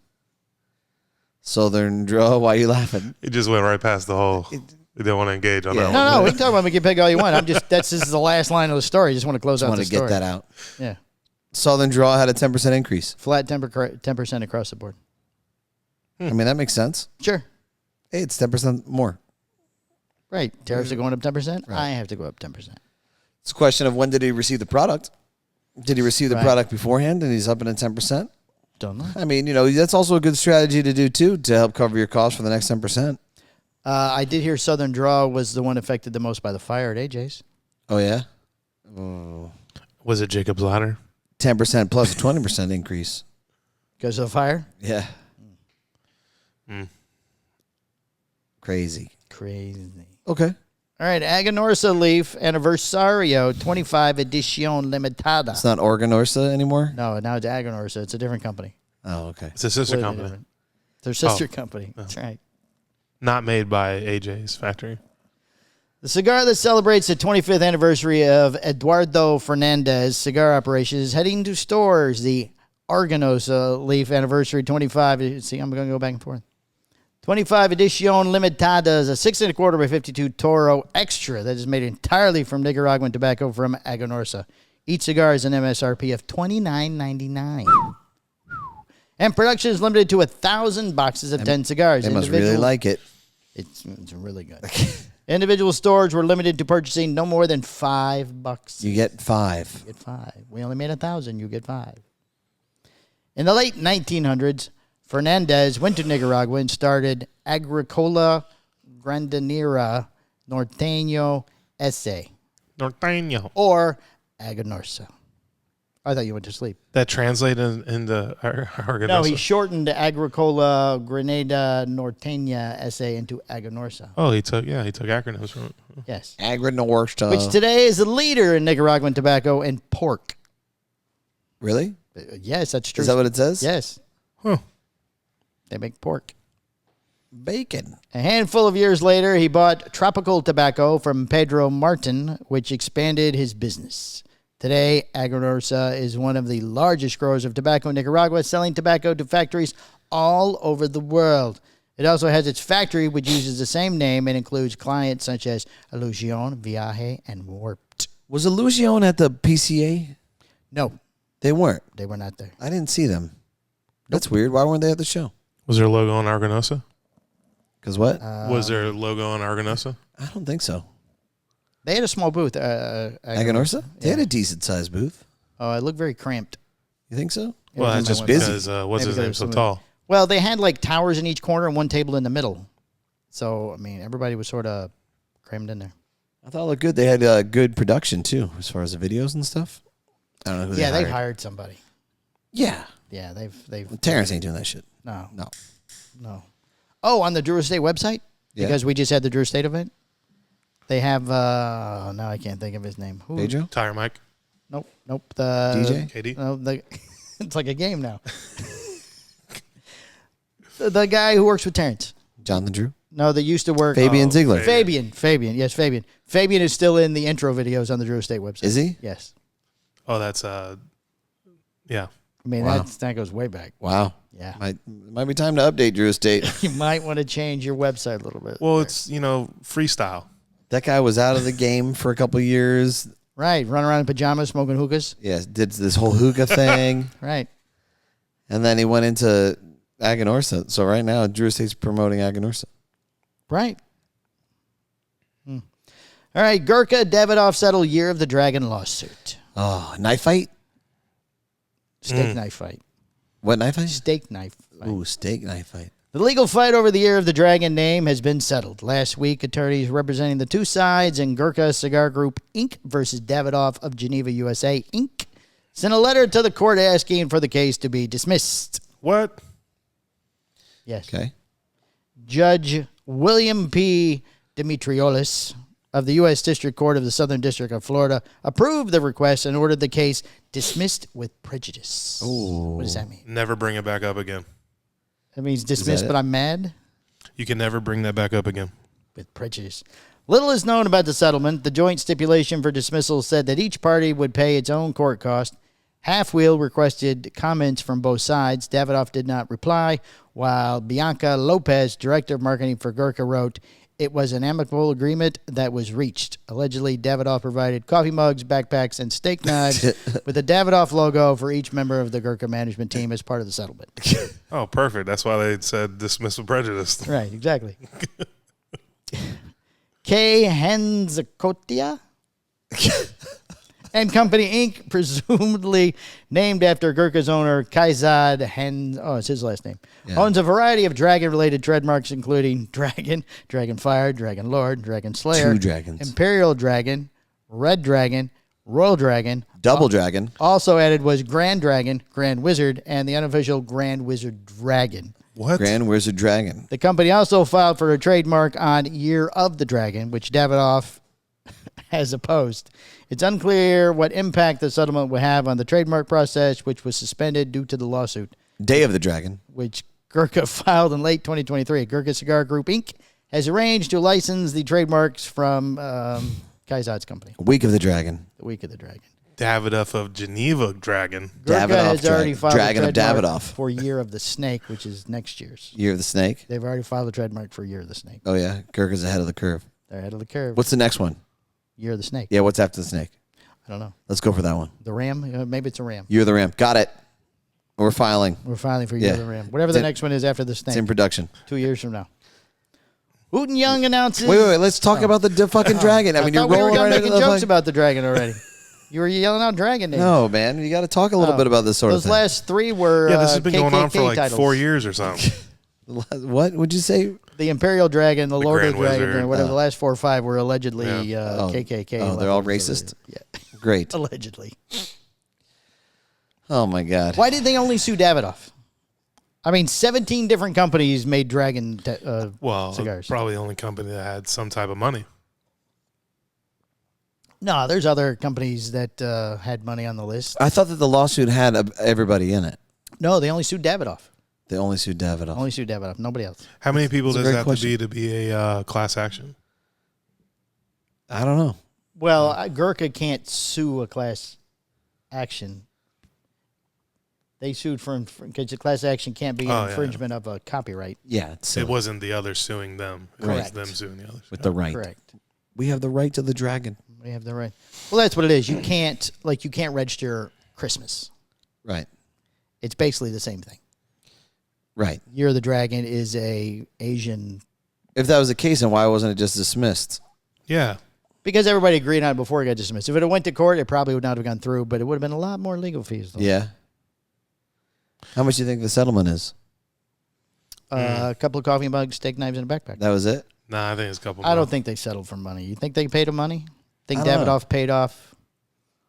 Southern Draw. Why are you laughing? He just went right past the whole. They didn't want to engage on that one. No, we can talk about Mickey Peg all you want. This is the last line of the story. I just want to close out Want the to story. get that out. Yeah. Southern Draw had a 10% increase. Flat 10% across the board. I mean, that makes sense. Sure. Hey, it's 10% more. Right. Tariffs are going up 10%. Right. I have to go up 10%. It's a question of when did he receive the product? Did he receive the Right. product beforehand and he's up in 10%? Don't know. I mean, that's also a good strategy to do, too, to help cover your costs for the next 10%. I did hear Southern Draw was the one affected the most by the fire at AJ's. Oh, yeah? Was it Jacob's Ladder? 10% plus a 20% increase. Because of the fire? Yeah. Crazy. Crazy. Okay. All right, Aganorsa Leaf Aniversario 25 Edición Limitada. It's not Organorsa anymore? No, now it's Aganorsa. It's a different company. Oh, okay. It's a sister Completely company. different. Their sister company. That's right. Not made by AJ's factory. The cigar that celebrates the 25th anniversary of Eduardo Fernandez cigar operation is heading to stores. The Aganorsa Leaf Anniversary 25. See, I'm going to go back and forth. 25 Edición Limitada is a 6 1/4 by 52 Toro Extra that is made entirely from Nicaraguan tobacco from Aganorsa. Each cigar is an MSRP of $29.99. And production is limited to 1,000 boxes of 10 cigars. They must really like it. It's really good. Individual stores were limited to purchasing no more than $5. You get 5. You get 5. We only made 1,000. You get 5. In the late 1900s, Fernandez went to Nicaragua and started Agricola Grandanera Norteño S.A. Norteño. or Aganorsa. I thought you went to sleep. That translated into Aganorsa. No, he shortened Agricola Granada Norteña S.A. into Aganorsa. Oh, he took acronyms from it. Yes. Agrinorsa. Which today is the leader in Nicaraguan tobacco and pork. Really? Yes, that's true. Is that what it says? Yes. Huh. They make pork. Bacon. A handful of years later, he bought tropical tobacco from Pedro Martin, which expanded his business. Today, Aganorsa is one of the largest growers of tobacco in Nicaragua, selling tobacco to factories all over the world. It also has its factory, which uses the same name and includes clients such as Illusion, Viaje, and Warped. Was Illusion at the PCA? No, They weren't. they were not there. I didn't see them. That's weird. Why weren't they at the show? Was there a logo on Aganorsa? Because what? Was there a logo on Aganorsa? I don't think so. They had a small booth. Aganorsa? They had a decent sized booth. Oh, it looked very cramped. You think so? Well, Yeah, that's just busy. because what's his Maybe name so there's tall? Well, they had like towers in each corner and one table in the middle. So, I mean, everybody was sort of crammed in there. I thought it looked good. They had good production, too, as far as the videos and stuff. I don't know who Yeah, they they hired. hired somebody. Yeah. Yeah, they've Terrence ain't doing that shit. no. No. Oh, on the Drew Estate website? Yeah. Because we just had the Drew Estate event. They have now I can't think of his name. Who? Pedro? Tire Mike. Nope. The DJ? KD? No, it's like a game now. the guy who works with Terrence. Jonathan Drew? No, that used to work. Fabian Ziegler. Fabian. Yes, Fabian. Fabian is still in the intro videos on the Drew Estate website. Is he? Yes. Oh, that's yeah. I mean, Wow. that goes way back. Wow. Yeah. Might be time to update Drew Estate. You might want to change your website a little bit. Well, it's freestyle. That guy was out of the game for a couple of years. Right. Run around in pajamas, smoking hookahs. Yeah, did this whole hookah thing. Right. And then he went into Aganorsa. So right now, Drew Estate's promoting Aganorsa. Right. All right. Gurkha Davidoff settled Year of the Dragon lawsuit. Oh, knife fight? Steak knife fight. What knife fight? Steak knife fight. Ooh, steak knife fight. The legal fight over the Year of the Dragon name has been settled. Last week, attorneys representing the two sides in Gurkha Cigar Group, Inc. versus Davidoff of Geneva, USA, Inc. sent a letter to the court asking for the case to be dismissed. What? Yes. Okay. Judge William P. Dimitriolis of the U.S. District Court of the Southern District of Florida approved the request and ordered the case dismissed with prejudice. Ooh. What does that mean? Never bring it back up again. That means dismissed, it? but I'm mad? You can never bring that back up again. With prejudice. Little is known about the settlement. The joint stipulation for dismissal said that each party would pay its own court cost. Half Wheel requested comments from both sides. Davidoff did not reply, while Bianca Lopez, director of marketing for Gurkha, wrote, "It was an amicable agreement that was reached." Allegedly, Davidoff provided coffee mugs, backpacks, and steak knives with a Davidoff logo for each member of the Gurkha management team as part of the settlement. Oh, perfect. That's why they said dismiss with prejudice. Right, exactly. K. Henzakotia and Company, Inc., presumably named after Gurkha's owner, Kaizad it's his last name, owns a variety of dragon-related trademarks, including Dragon, Dragonfire, Dragon Lord, Dragon Slayer, Two dragons. Imperial Dragon, Red Dragon, Royal Dragon. Double dragon. Also added was Grand Dragon, Grand Wizard, and the unofficial Grand Wizard Dragon. What? Grand Wizard Dragon. The company also filed for a trademark on Year of the Dragon, which Davidoff has opposed. It's unclear what impact the settlement will have on the trademark process, which was suspended due to the lawsuit, Day of the Dragon. which Gurkha filed in late 2023. Gurkha Cigar Group, Inc. has arranged to license the trademarks from Kaizad's company, Week of the Dragon. the Week of the Dragon. Davidoff of Geneva Dragon. Gurkha Davidoff has already filed Dragon a of trademark Davidoff. for Year of the Snake, which is next year's. Year of the Snake. They've already filed a trademark for Year of the Snake. Oh, yeah. Gurkha's ahead of the curve. They're ahead of the curve. What's the next one? Year of the Snake. Yeah, what's after the snake? I don't know. Let's go for that one. The Ram? Maybe it's a Ram. Year of the Ram. Got it. We're filing. We're filing for Year Yeah. of the Ram. Whatever the next one is after the It's Snake. in production. 2 years from now. Hooten Young announces... Wait. Let's talk about the fucking dragon. I mean, you're thought we were rolling done right into making the jokes about the dragon already. You were yelling out dragon names. No, man. You got to talk a little bit about this sort of Those thing. last three were Yeah, this has been going on for KKK like titles. 4 years or something. What would you say? The Imperial Dragon, the Lord of Grand the Dragon, Wizard. whatever. The last 4 or 5 were allegedly KKK. Oh, they're all levels. racist? Yeah, Great. allegedly. Oh, my God. Why did they only sue Davidoff? I mean, 17 different companies made Dragon Well, cigars. probably the only company that had some type of money. No, there's other companies that had money on the list. I thought that the lawsuit had everybody in it. No, they only sued Davidoff. They only sued Davidoff. Only sued Davidoff. Nobody else. How many people That's a does it great have question. to be a class action? I don't know. Well, Gurkha can't sue a class action. They sued for because a class action can't be Oh, an yeah. infringement of a copyright. Yeah, it's It wasn't the others suing them. It Correct. was them suing the others. with the right. Correct. We have the right to the dragon. We have the right. Well, that's what it is. You can't register Christmas. Right. It's basically the same thing. Right. Year of the Dragon is a Asian, If that was the case, then why wasn't it just dismissed? Yeah. because everybody agreed on it before it got dismissed. If it had went to court, it probably would not have gone through, but it would have been a lot more legal fees. Though. Yeah. How much do you think the settlement is? A couple of coffee mugs, steak knives, and a backpack. That was it? Nah, I think it's a couple. I don't more. think they settled for money. You think they paid him money? Think I don't know. Davidoff paid off?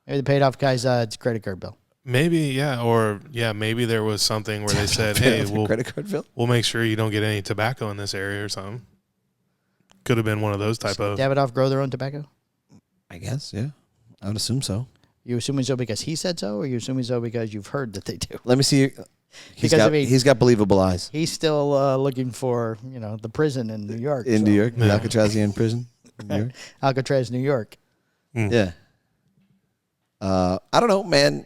Maybe they paid off Kaizad's credit card bill. Maybe, yeah, or yeah, maybe there was something where they said, "Hey, credit card bill? we'll make sure you don't get any tobacco in this area or something." Could have been one of those type of. Davidoff grow their own tobacco? I guess, yeah. I would assume so. You assuming so because he said so, or you assuming so because you've heard that they do? Let me see. Because, I mean- he's got believable eyes. He's still looking for, the prison in New York. In so- New York, the Yeah. Alcatrazian prison. In New York. Alcatraz, New York. Yeah. I don't know, man.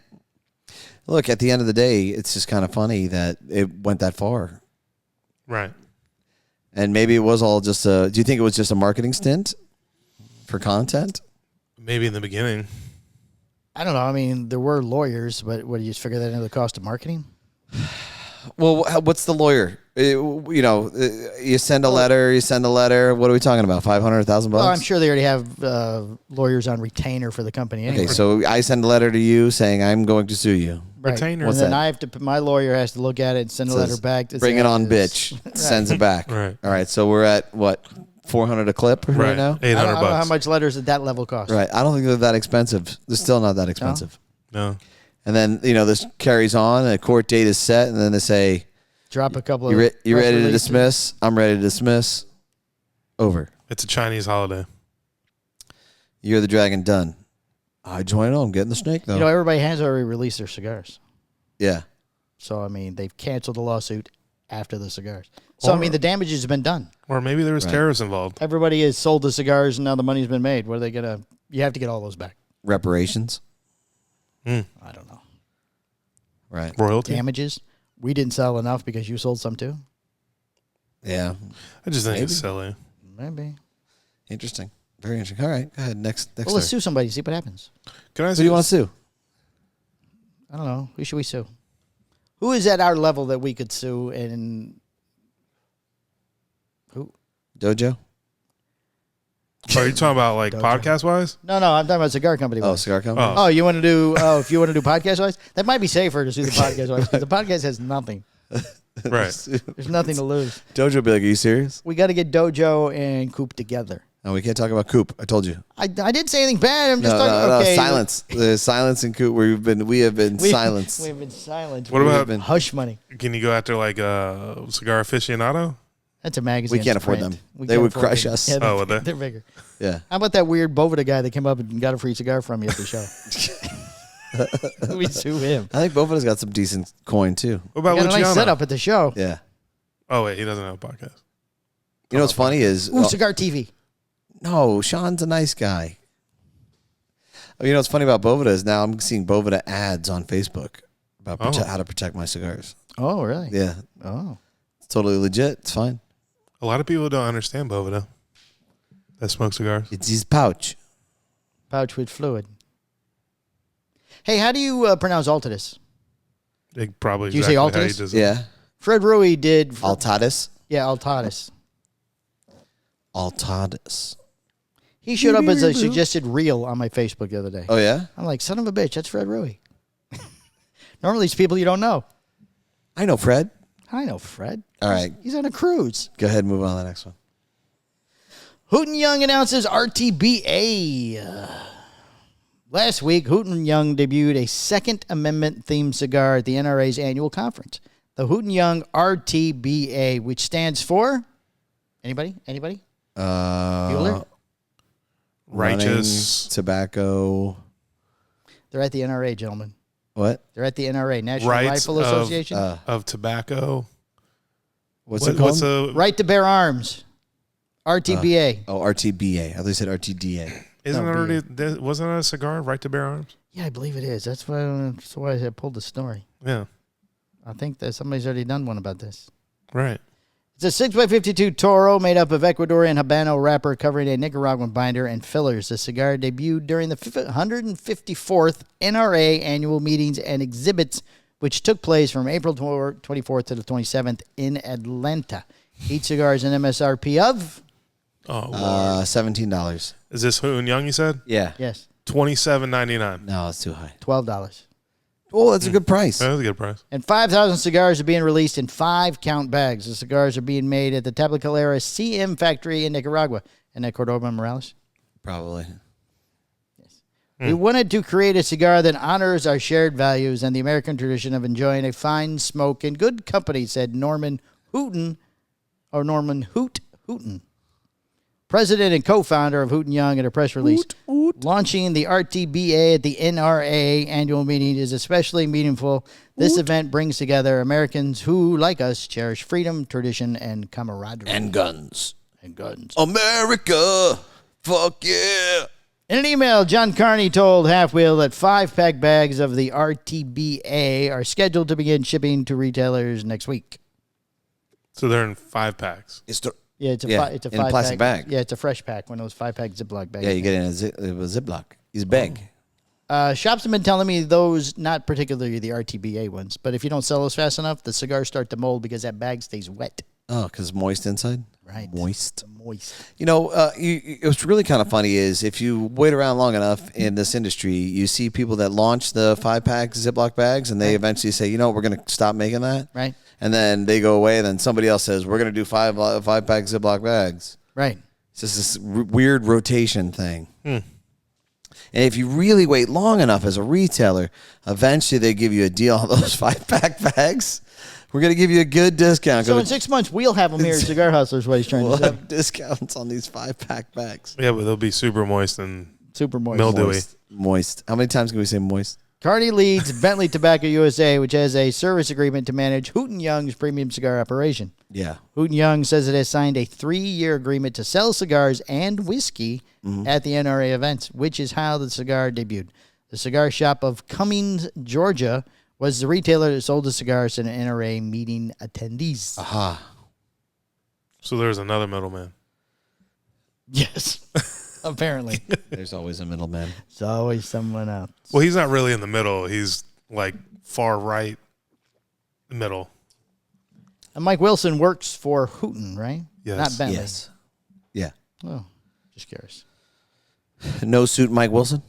Look, at the end of the day, it's just kind of funny that it went that far. Right. And maybe it was all just do you think it was just a marketing stint for content? Maybe in the beginning. I don't know. I mean, there were lawyers, but what, do you just figure that into the cost of marketing? Well, what's the lawyer? You send a letter. What are we talking about? $500,000? Well, I'm sure they already have lawyers on retainer for the company anyway. Okay, so I send a letter to you saying I'm going to sue you. Right. Retainer. And What's then that? I have to. My lawyer has to look at it and send a Says, letter back. To Bring say it on, this- bitch. Right. Sends it back. Right. All right. So we're at what? 400 a clip right now. I don't, 800 I don't know how bucks. much letters at that level cost. Right. I don't think they're that expensive. They're still not that expensive. No. And then this carries on. A court date is set, and then they say, Drop a couple "You of. you press ready to releases. dismiss? I'm ready to dismiss." Over. It's a Chinese holiday. You're the dragon. Done. I join on. I'm getting the snake though. Everybody has already released their cigars. Yeah. So, I mean, they've canceled the lawsuit after the cigars. So, I mean, the damage has been done. Or maybe there was Right. terrorists involved. Everybody has sold the cigars, and now the money's been made. What are they going to... You have to get all those back. Reparations. I don't know. Right. Royalty. Damages. We didn't sell enough because you sold some too? Yeah. I just think Maybe. it's silly. Maybe. Interesting. Very interesting. All right. Go ahead. Next Well, let's story. sue somebody, see what happens. Can I Who do you want to sue? I don't know. Who should we sue? Who is at our level that we could sue and... Who? Dojo? Are you talking about like Dojo. podcast wise? No, I'm talking about cigar company. Oh, wise. cigar company? Oh. Oh, you want to do? Oh, if you want to do podcast wise, that might be safer to sue the podcast wise because the podcast has nothing. Right. There's nothing to lose. Dojo will be like, are you serious? We got to get Dojo and Coop together. No, we can't talk about Coop. I told you. I didn't say anything bad. I'm just No, talking. no, Okay, silence. There's silence in Coop. We have been silenced. We've been silent. What about Hush money? Can you go after like a Cigar Aficionado? That's a magazine. We can't afford print. them. We They can't would afford crush them. us. Yeah, Oh, would they? they're bigger. Yeah. How about that weird Bovida guy that came up and got a free cigar from you at the show? We sue him. I think Bovida's got some decent coin too. What about Got a nice Luciano? setup at the show. Yeah. Oh wait, he doesn't have a podcast. You know what's funny is Ooh, Cigar TV. no, Sean's a nice guy. You know what's funny about Bovida is now I'm seeing Bovida ads on Facebook about how to protect my cigars. Oh, really? Yeah, Oh. it's totally legit. It's fine. A lot of people don't understand Bovida that smoke cigars. It's his pouch. Pouch with fluid. Hey, how do you pronounce Altadis? They probably Do you say exactly how he Altis? does it. Yeah. Fred Rui did. Altadis. Yeah, Altadis. Altadis. He showed up as a suggested reel on my Facebook the other day. Oh yeah. I'm like, son of a bitch, that's Fred Rui. Normally it's people you don't know. I know Fred. I know Fred. All right. He's on a cruise. Go ahead and move on to the next one. Hooten Young announces RTBA. Last week, Hooten Young debuted a Second Amendment themed cigar at the NRA's annual conference. The Hooten Young RTBA, which stands for anybody? Bueller? Righteous. Running, tobacco. They're at the NRA, gentlemen. What? They're at the NRA, National Rights Rifle Association. of tobacco. What's it called? What's a Right to bear arms. RTBA. Oh, RTBA. I thought you said RTDA. Isn't No, it already? Wasn't it a cigar? Right to bear arms. Yeah, I believe it is. That's why I pulled the story. Yeah. I think that somebody's already done one about this. Right. It's a 6x52 Toro made up of Ecuadorian Habano wrapper covering a Nicaraguan binder and fillers. The cigar debuted during the 154th NRA annual meetings and exhibits, which took place from April 24th to the 27th in Atlanta. Each cigar is an MSRP of? Oh, Lord. $17. Is this Hooten Young? You said Yeah. Yes, $27.99. No, it's too high. $12. Oh, that's a good price. That was a good price. And 5,000 cigars are being released in 5-count bags. The cigars are being made at the Tabacalera CM factory in Nicaragua. And at Cordoba Morales? Probably. We wanted to create a cigar that honors our shared values and the American tradition of enjoying a fine smoke in good company, said Norman Hooten, president and co-founder of Hooten Young, in a press release. Launching the RTBA at the NRA annual meeting is especially meaningful. This event brings together Americans who, like us, cherish freedom, tradition, and camaraderie. And guns. And guns. America. Fuck yeah. In an email, John Carney told Half Wheel that 5-pack bags of the RTBA are scheduled to begin shipping to retailers next week. So they're in 5-packs. Yeah, it's a Yeah, it's a in a 5-pack plastic bag. Yeah, it's a fresh pack. One of those 5-pack Ziploc bags. Yeah, you get it in a Ziploc. He's big. Shops have been telling me those, not particularly the RTBA ones, but if you don't sell those fast enough, the cigars start to mold because that bag stays wet. Oh, because moist inside? Right. Moist. Moist. You know, what's really kind of funny is if you wait around long enough in this industry, you see people that launch the 5-pack Ziploc bags and they eventually say, you know, we're going to stop making that. Right. And then they go away, and then somebody else says, we're going to do 5-pack Ziploc bags. Right. It's just this weird rotation thing. And if you really wait long enough as a retailer, eventually they give you a deal on those 5-pack bags. We're going to give you a good discount. So in 6 months, we'll have them here at Cigar Hustlers, what he's trying We'll to say. have discounts on these 5-pack bags. Yeah, but they'll be super moist and Super moist. mildewy. Moist. How many times can we say moist? Carney leads Bentley Tobacco USA, which has a service agreement to manage Hooten Young's premium cigar operation. Yeah. Hooten Young says it has signed a 3-year agreement to sell cigars and whiskey at the NRA events, which is how the cigar debuted. The cigar shop of Cummings, Georgia, was the retailer that sold the cigars to the NRA meeting attendees. Aha. So there's another middleman. Yes, apparently. There's always a middleman. It's always someone else. Well, he's not really in the middle. He's like far right middle. And Mike Wilson works for Hooten, right? Yes. Not Bentley. Yes. Yeah. Oh, just curious. No suit Mike Wilson?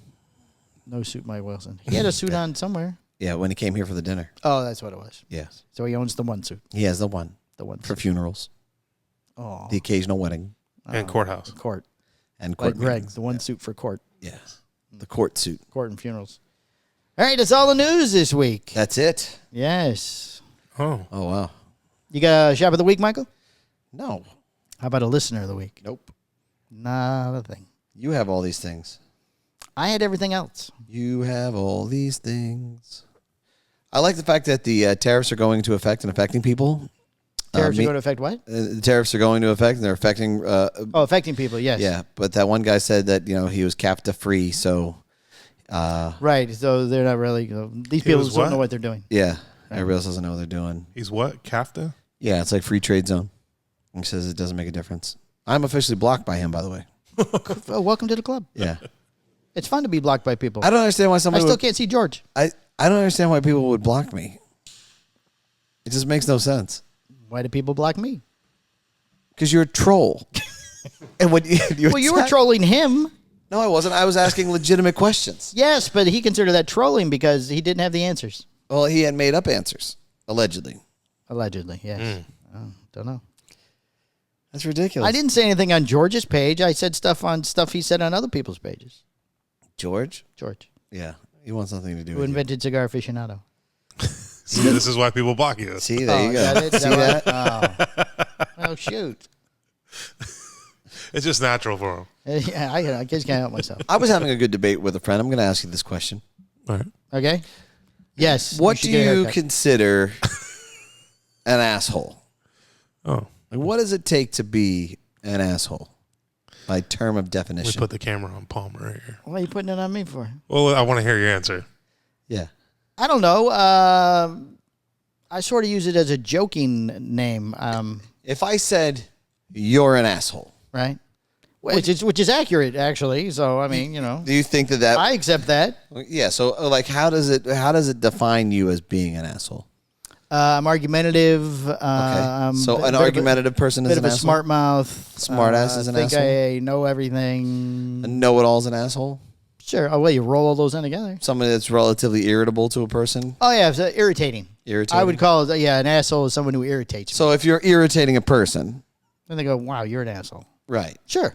No suit Mike Wilson. He had a suit on somewhere. Yeah, when he came here for the dinner. Oh, that's what it was. Yes. So he owns the one suit. He has the one The one for suit. funerals, Oh, the occasional wedding, And courthouse. court. and court Like Greg, meetings. the one suit for court. Yeah, the court suit. Court and funerals. All right, that's all the news this week. That's it. Yes. Oh, wow. You got a shop of the week, Michael? No. How about a listener of the week? Nope. Not a thing. You have all these things. I had everything else. You have all these things. I like the fact that the tariffs are going into effect and affecting people. Tariffs are going to affect what? The tariffs are going to affect, and they're affecting. Affecting people, yes. Yeah, but that one guy said that he was CAFTA free, so. Right, so they're not really. These people was don't what? know what they're doing. Yeah, everybody else doesn't know what they're doing. he's what? CAFTA? Yeah, it's like free trade zone. He says it doesn't make a difference. I'm officially blocked by him, by the way. Oh, welcome to the club. Yeah. It's fun to be blocked by people. I don't understand why I somebody still would, can't see George. I don't understand why people would block me. It just makes no sense. Why do people block me? Because you're a troll. And when you were trolling him. No, I wasn't. I was asking legitimate questions. Yes, but he considered that trolling because he didn't have the answers. Well, he had made up answers, allegedly. Allegedly, yes. Oh, don't know. That's ridiculous. I didn't say anything on George's page. I said stuff he said on other people's pages. George? George, Yeah. He wants nothing to do who with invented Cigar Aficionado. See, this is why people block you. you. See, there you go. Yeah, See that? Oh, shoot. It's just natural for him. Yeah, I just can't help myself. I was having a good debate with a friend. I'm going to ask you this question. All right. Okay? Yes. What should do get a you haircut. consider an asshole? Oh, Like, what does it take to be an asshole by term of we definition? put the camera on Palmer right here. What are you putting it on me for? Well, I want to hear your answer. Yeah. I don't know. I sort of use it as a joking name, If I said you're an asshole, right? Which is accurate, actually. So, I mean, do you think that I accept that. yeah, so like how does it define you as being an asshole? I'm argumentative. Okay. So an argumentative person is bit an of a asshole? smart mouth. Smart ass is an think asshole? I know everything. A know-it-all is an asshole? Sure. Oh, well, you roll all those in together. Somebody that's relatively irritable to a person? Oh, yeah, it's irritating. Irritating? I would call it, an asshole is someone who irritates me. So if you're irritating a person, Then they go, wow, you're an asshole. right. Sure.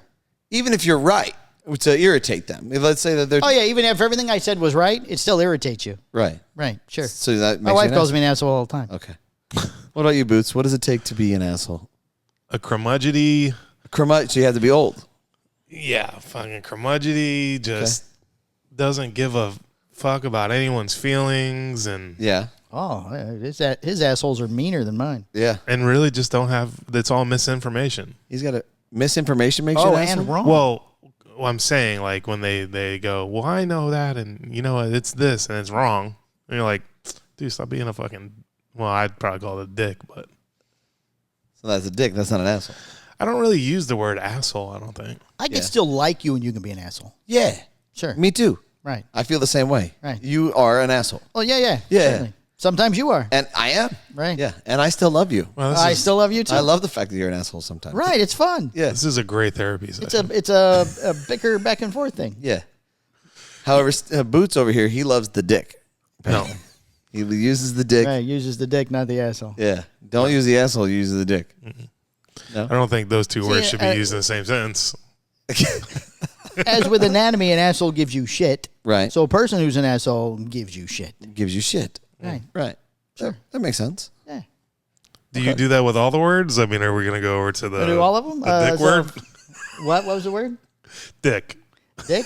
Even if you're right to irritate them. Let's say that they're Oh, yeah, even if everything I said was right, it still irritates you. right. Right, sure. So that makes My you wife an calls asshole. me an asshole all the time. Okay. What about you, Boots? What does it take to be an asshole? A curmudgeony. So you have to be old. Yeah, fucking curmudgeony. Just doesn't give a fuck about anyone's feelings and Yeah. Oh, his assholes are meaner than mine. Yeah. really just don't have. It's all misinformation. He's got a misinformation makes you an asshole? and wrong. Well, I'm saying like when they go, well, I know that, and it's this and it's wrong. And you're like, dude, stop being a fucking. Well, I'd probably call it a dick, but So that's a dick. That's not an asshole. I don't really use the word asshole. I don't think. I can Yeah. still like you and you can be an asshole. Yeah. Sure. Me too. Right. I feel the same way. Right. You are an asshole. Oh, yeah. Yeah. Certainly. Sometimes you are. And I am. Right. Yeah. And I still love you. Well, I still love you too. I love the fact that you're an asshole sometimes. Right. It's fun. Yeah. This is a great therapy session. It's a bicker back and forth thing. Yeah. However, Boots over here, he loves the dick. No. He uses the dick. Right. Uses the dick, not the asshole. Yeah. Don't use the asshole. Use the dick. I don't think those two words should be uh, used in the same sentence. As with anatomy, an asshole gives you shit. Right. So a person who's an asshole gives you shit. Gives you shit. Right. Right. Sure. That makes sense. Yeah. Do you do that with all the words? I mean, are we going to go over to the Do all of them? the dick word? What was the word? Dick. Dick?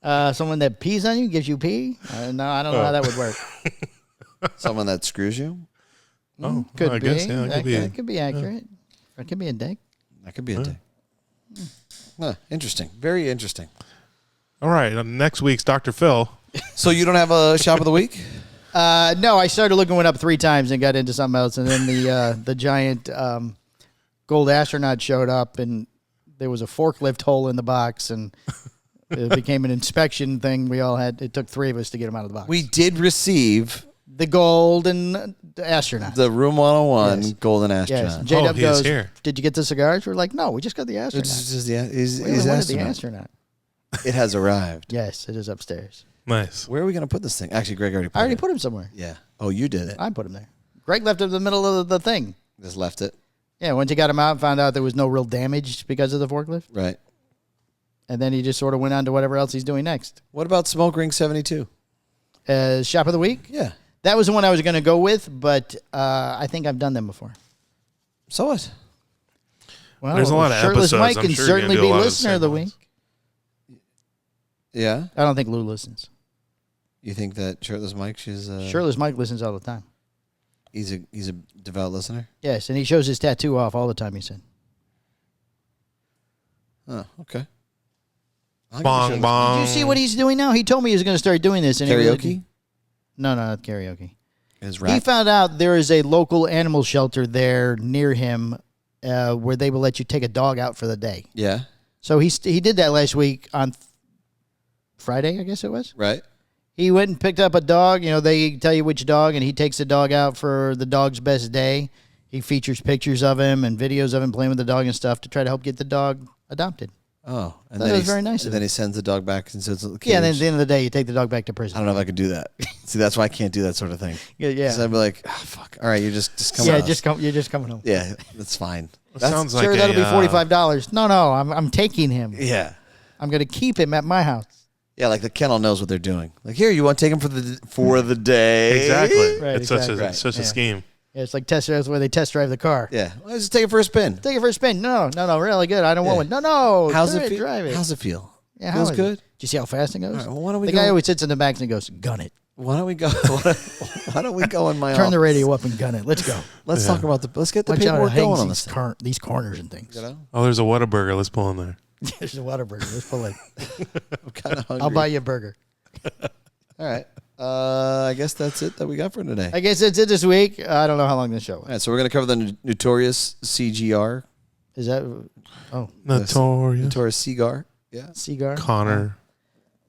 Someone that pees on you gives you pee? No, I don't know how that would work. Someone that screws you. Oh, Could I be. guess, yeah, it could be. That could be accurate. Or it could be a dick. That could be a dick. Huh, interesting. Very interesting. All right. Next week's Dr. Phil. So you don't have a shop of the week? No, I started looking one up 3 times and got into something else. And then the giant gold astronaut showed up and there was a forklift hole in the box and it became an inspection thing. It took 3 of us to get him out of the box. We did receive The golden astronaut. the Room 101 Yes. Golden Yes. Astronaut. J-Dub he is goes, here. did you get the cigars? We're like, no, we just got the astronaut. It's just, yeah, he's We wanted the astronaut. astronaut. It has arrived. Yes, it is upstairs. Nice. Where are we going to put this thing? Actually, Greg already put I already it. put him somewhere. Yeah. Oh, you did it. I put him there. Greg left him in the middle of the thing. Just left it. Yeah, once you got him out, found out there was no real damage because of the forklift. Right. And then he just sort of went on to whatever else he's doing next. What about Smoke Ring 72? Shop of the week? Yeah. That was the one I was going to go with, but I think I've done them before. So what? Well, There's a lot of Shirtless episodes. Mike I'm can sure you're certainly gonna do be a lot of the listener of same the week. ones. Yeah. I don't think Lou listens. You think that Shirtless Mike, Shirtless Mike listens all the time. he's a devout listener? Yes, and he shows his tattoo off all the time, he said. Oh, okay. I'll give Bong, Shirtless- bong. Did you see what he's doing now? He told me he was going to start doing this. And he really Karaoke? didn't. No, not karaoke. His He rap. found out there is a local animal shelter there near him where they will let you take a dog out for the day. Yeah. So he did that last week on Friday, I guess it was. Right. He went and picked up a dog. You know, they tell you which dog, and he takes the dog out for the dog's best day. He features pictures of him and videos of him playing with the dog and stuff to try to help get the dog adopted. Oh, and That then was very nice of And then him. he sends the dog back and says, Yeah, and then at the end of the day, you take the dog back to I prison. don't know if I could do that. See, that's why I can't do that sort of thing. Yeah. So I'd be like, oh, fuck. All right, you're just coming. Yeah, with us. you're just coming home. Yeah, that's fine. Sounds Sure, like that'll be a, $45. No, I'm taking him. Yeah. I'm going to keep him at my house. Yeah, like the kennel knows what they're doing. Like, here, you want to take him for the day? Exactly. Right, It's exactly. such a scheme. Yeah, it's like test drives where they test drive the car. Yeah. Well, just take it for a spin. Take it for a spin. No, really good. I don't want one. No. How's turn it feel? Drive it. How's it feel? Yeah, Feels how is good. It? Do you see how fast it goes? All right, well, why don't we the go? guy always sits in the back and he goes, gun it. Why don't we go? Why don't we go in my Turn the office? radio up and gun it. Let's go. Let's talk about let's get the Watch out, paperwork it going hangs on this thing. these corners and things. You know? Oh, there's a Whataburger. Let's pull in there. There's a Whataburger. Let's pull it. I'm kind of hungry. I'll buy you a burger. All right. I guess that's it that we got for today. I guess that's it this week. I don't know how long this show All was. right, so we're gonna cover the notorious CGR, Is that, Notorious. Cigar. Yeah. Cigar? Conor.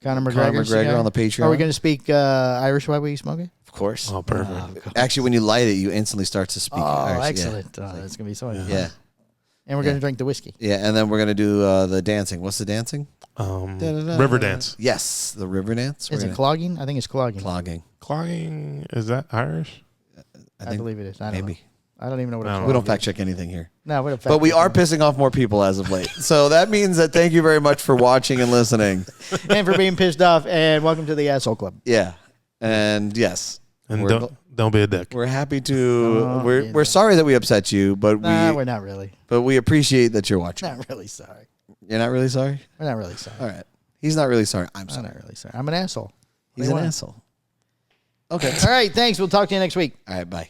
Conor McGregor. Conor McGregor cigar? on the Patreon. Are we going to speak Irish while we smoke it? Of course. Oh, perfect. Actually, when you light it, you instantly start to speak. Oh, Irish. excellent. That's going to be so much fun. Yeah. And we're going to drink the whiskey. Yeah, and then we're gonna do the dancing. What's the dancing? River dance. Yes, the river dance. Is it clogging? I think it's clogging. Clogging? Clogging. Is that Irish? I believe it is. I don't maybe. know. I don't even know what I it's don't called. We don't fact check anything here. No, we don't fact But we check are anything. pissing off more people as of late. So that means that thank you very much for watching and listening. And for being pissed off. And welcome to the Asshole Club. Yeah. And yes. And We're- don't be a dick. We're happy to. Oh, we're sorry that we upset you, but Nah, we're not really. we appreciate that you're watching. Not really sorry. You're not really sorry. We're not really sorry. All right. He's not really sorry. I'm I'm sorry. not really sorry. I'm an asshole. He's What an do you asshole. Okay. want? All right. Thanks. We'll talk to you next week. All right. Bye.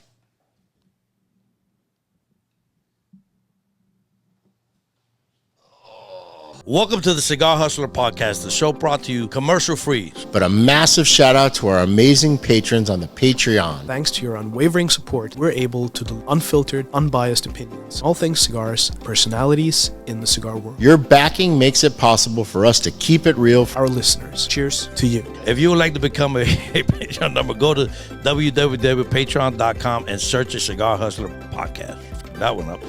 Welcome to the Cigar Hustler Podcast, the show brought to you commercial free. But a massive shout out to our amazing patrons on the Patreon. Thanks to your unwavering support, we're able to deliver unfiltered, unbiased opinions, all things cigars, personalities in the cigar world. Your backing makes it possible for us to keep it real. Our listeners, cheers to you. If you would like to become a Patreon member, go to www.patreon.com and search the Cigar Hustler Podcast. That one up.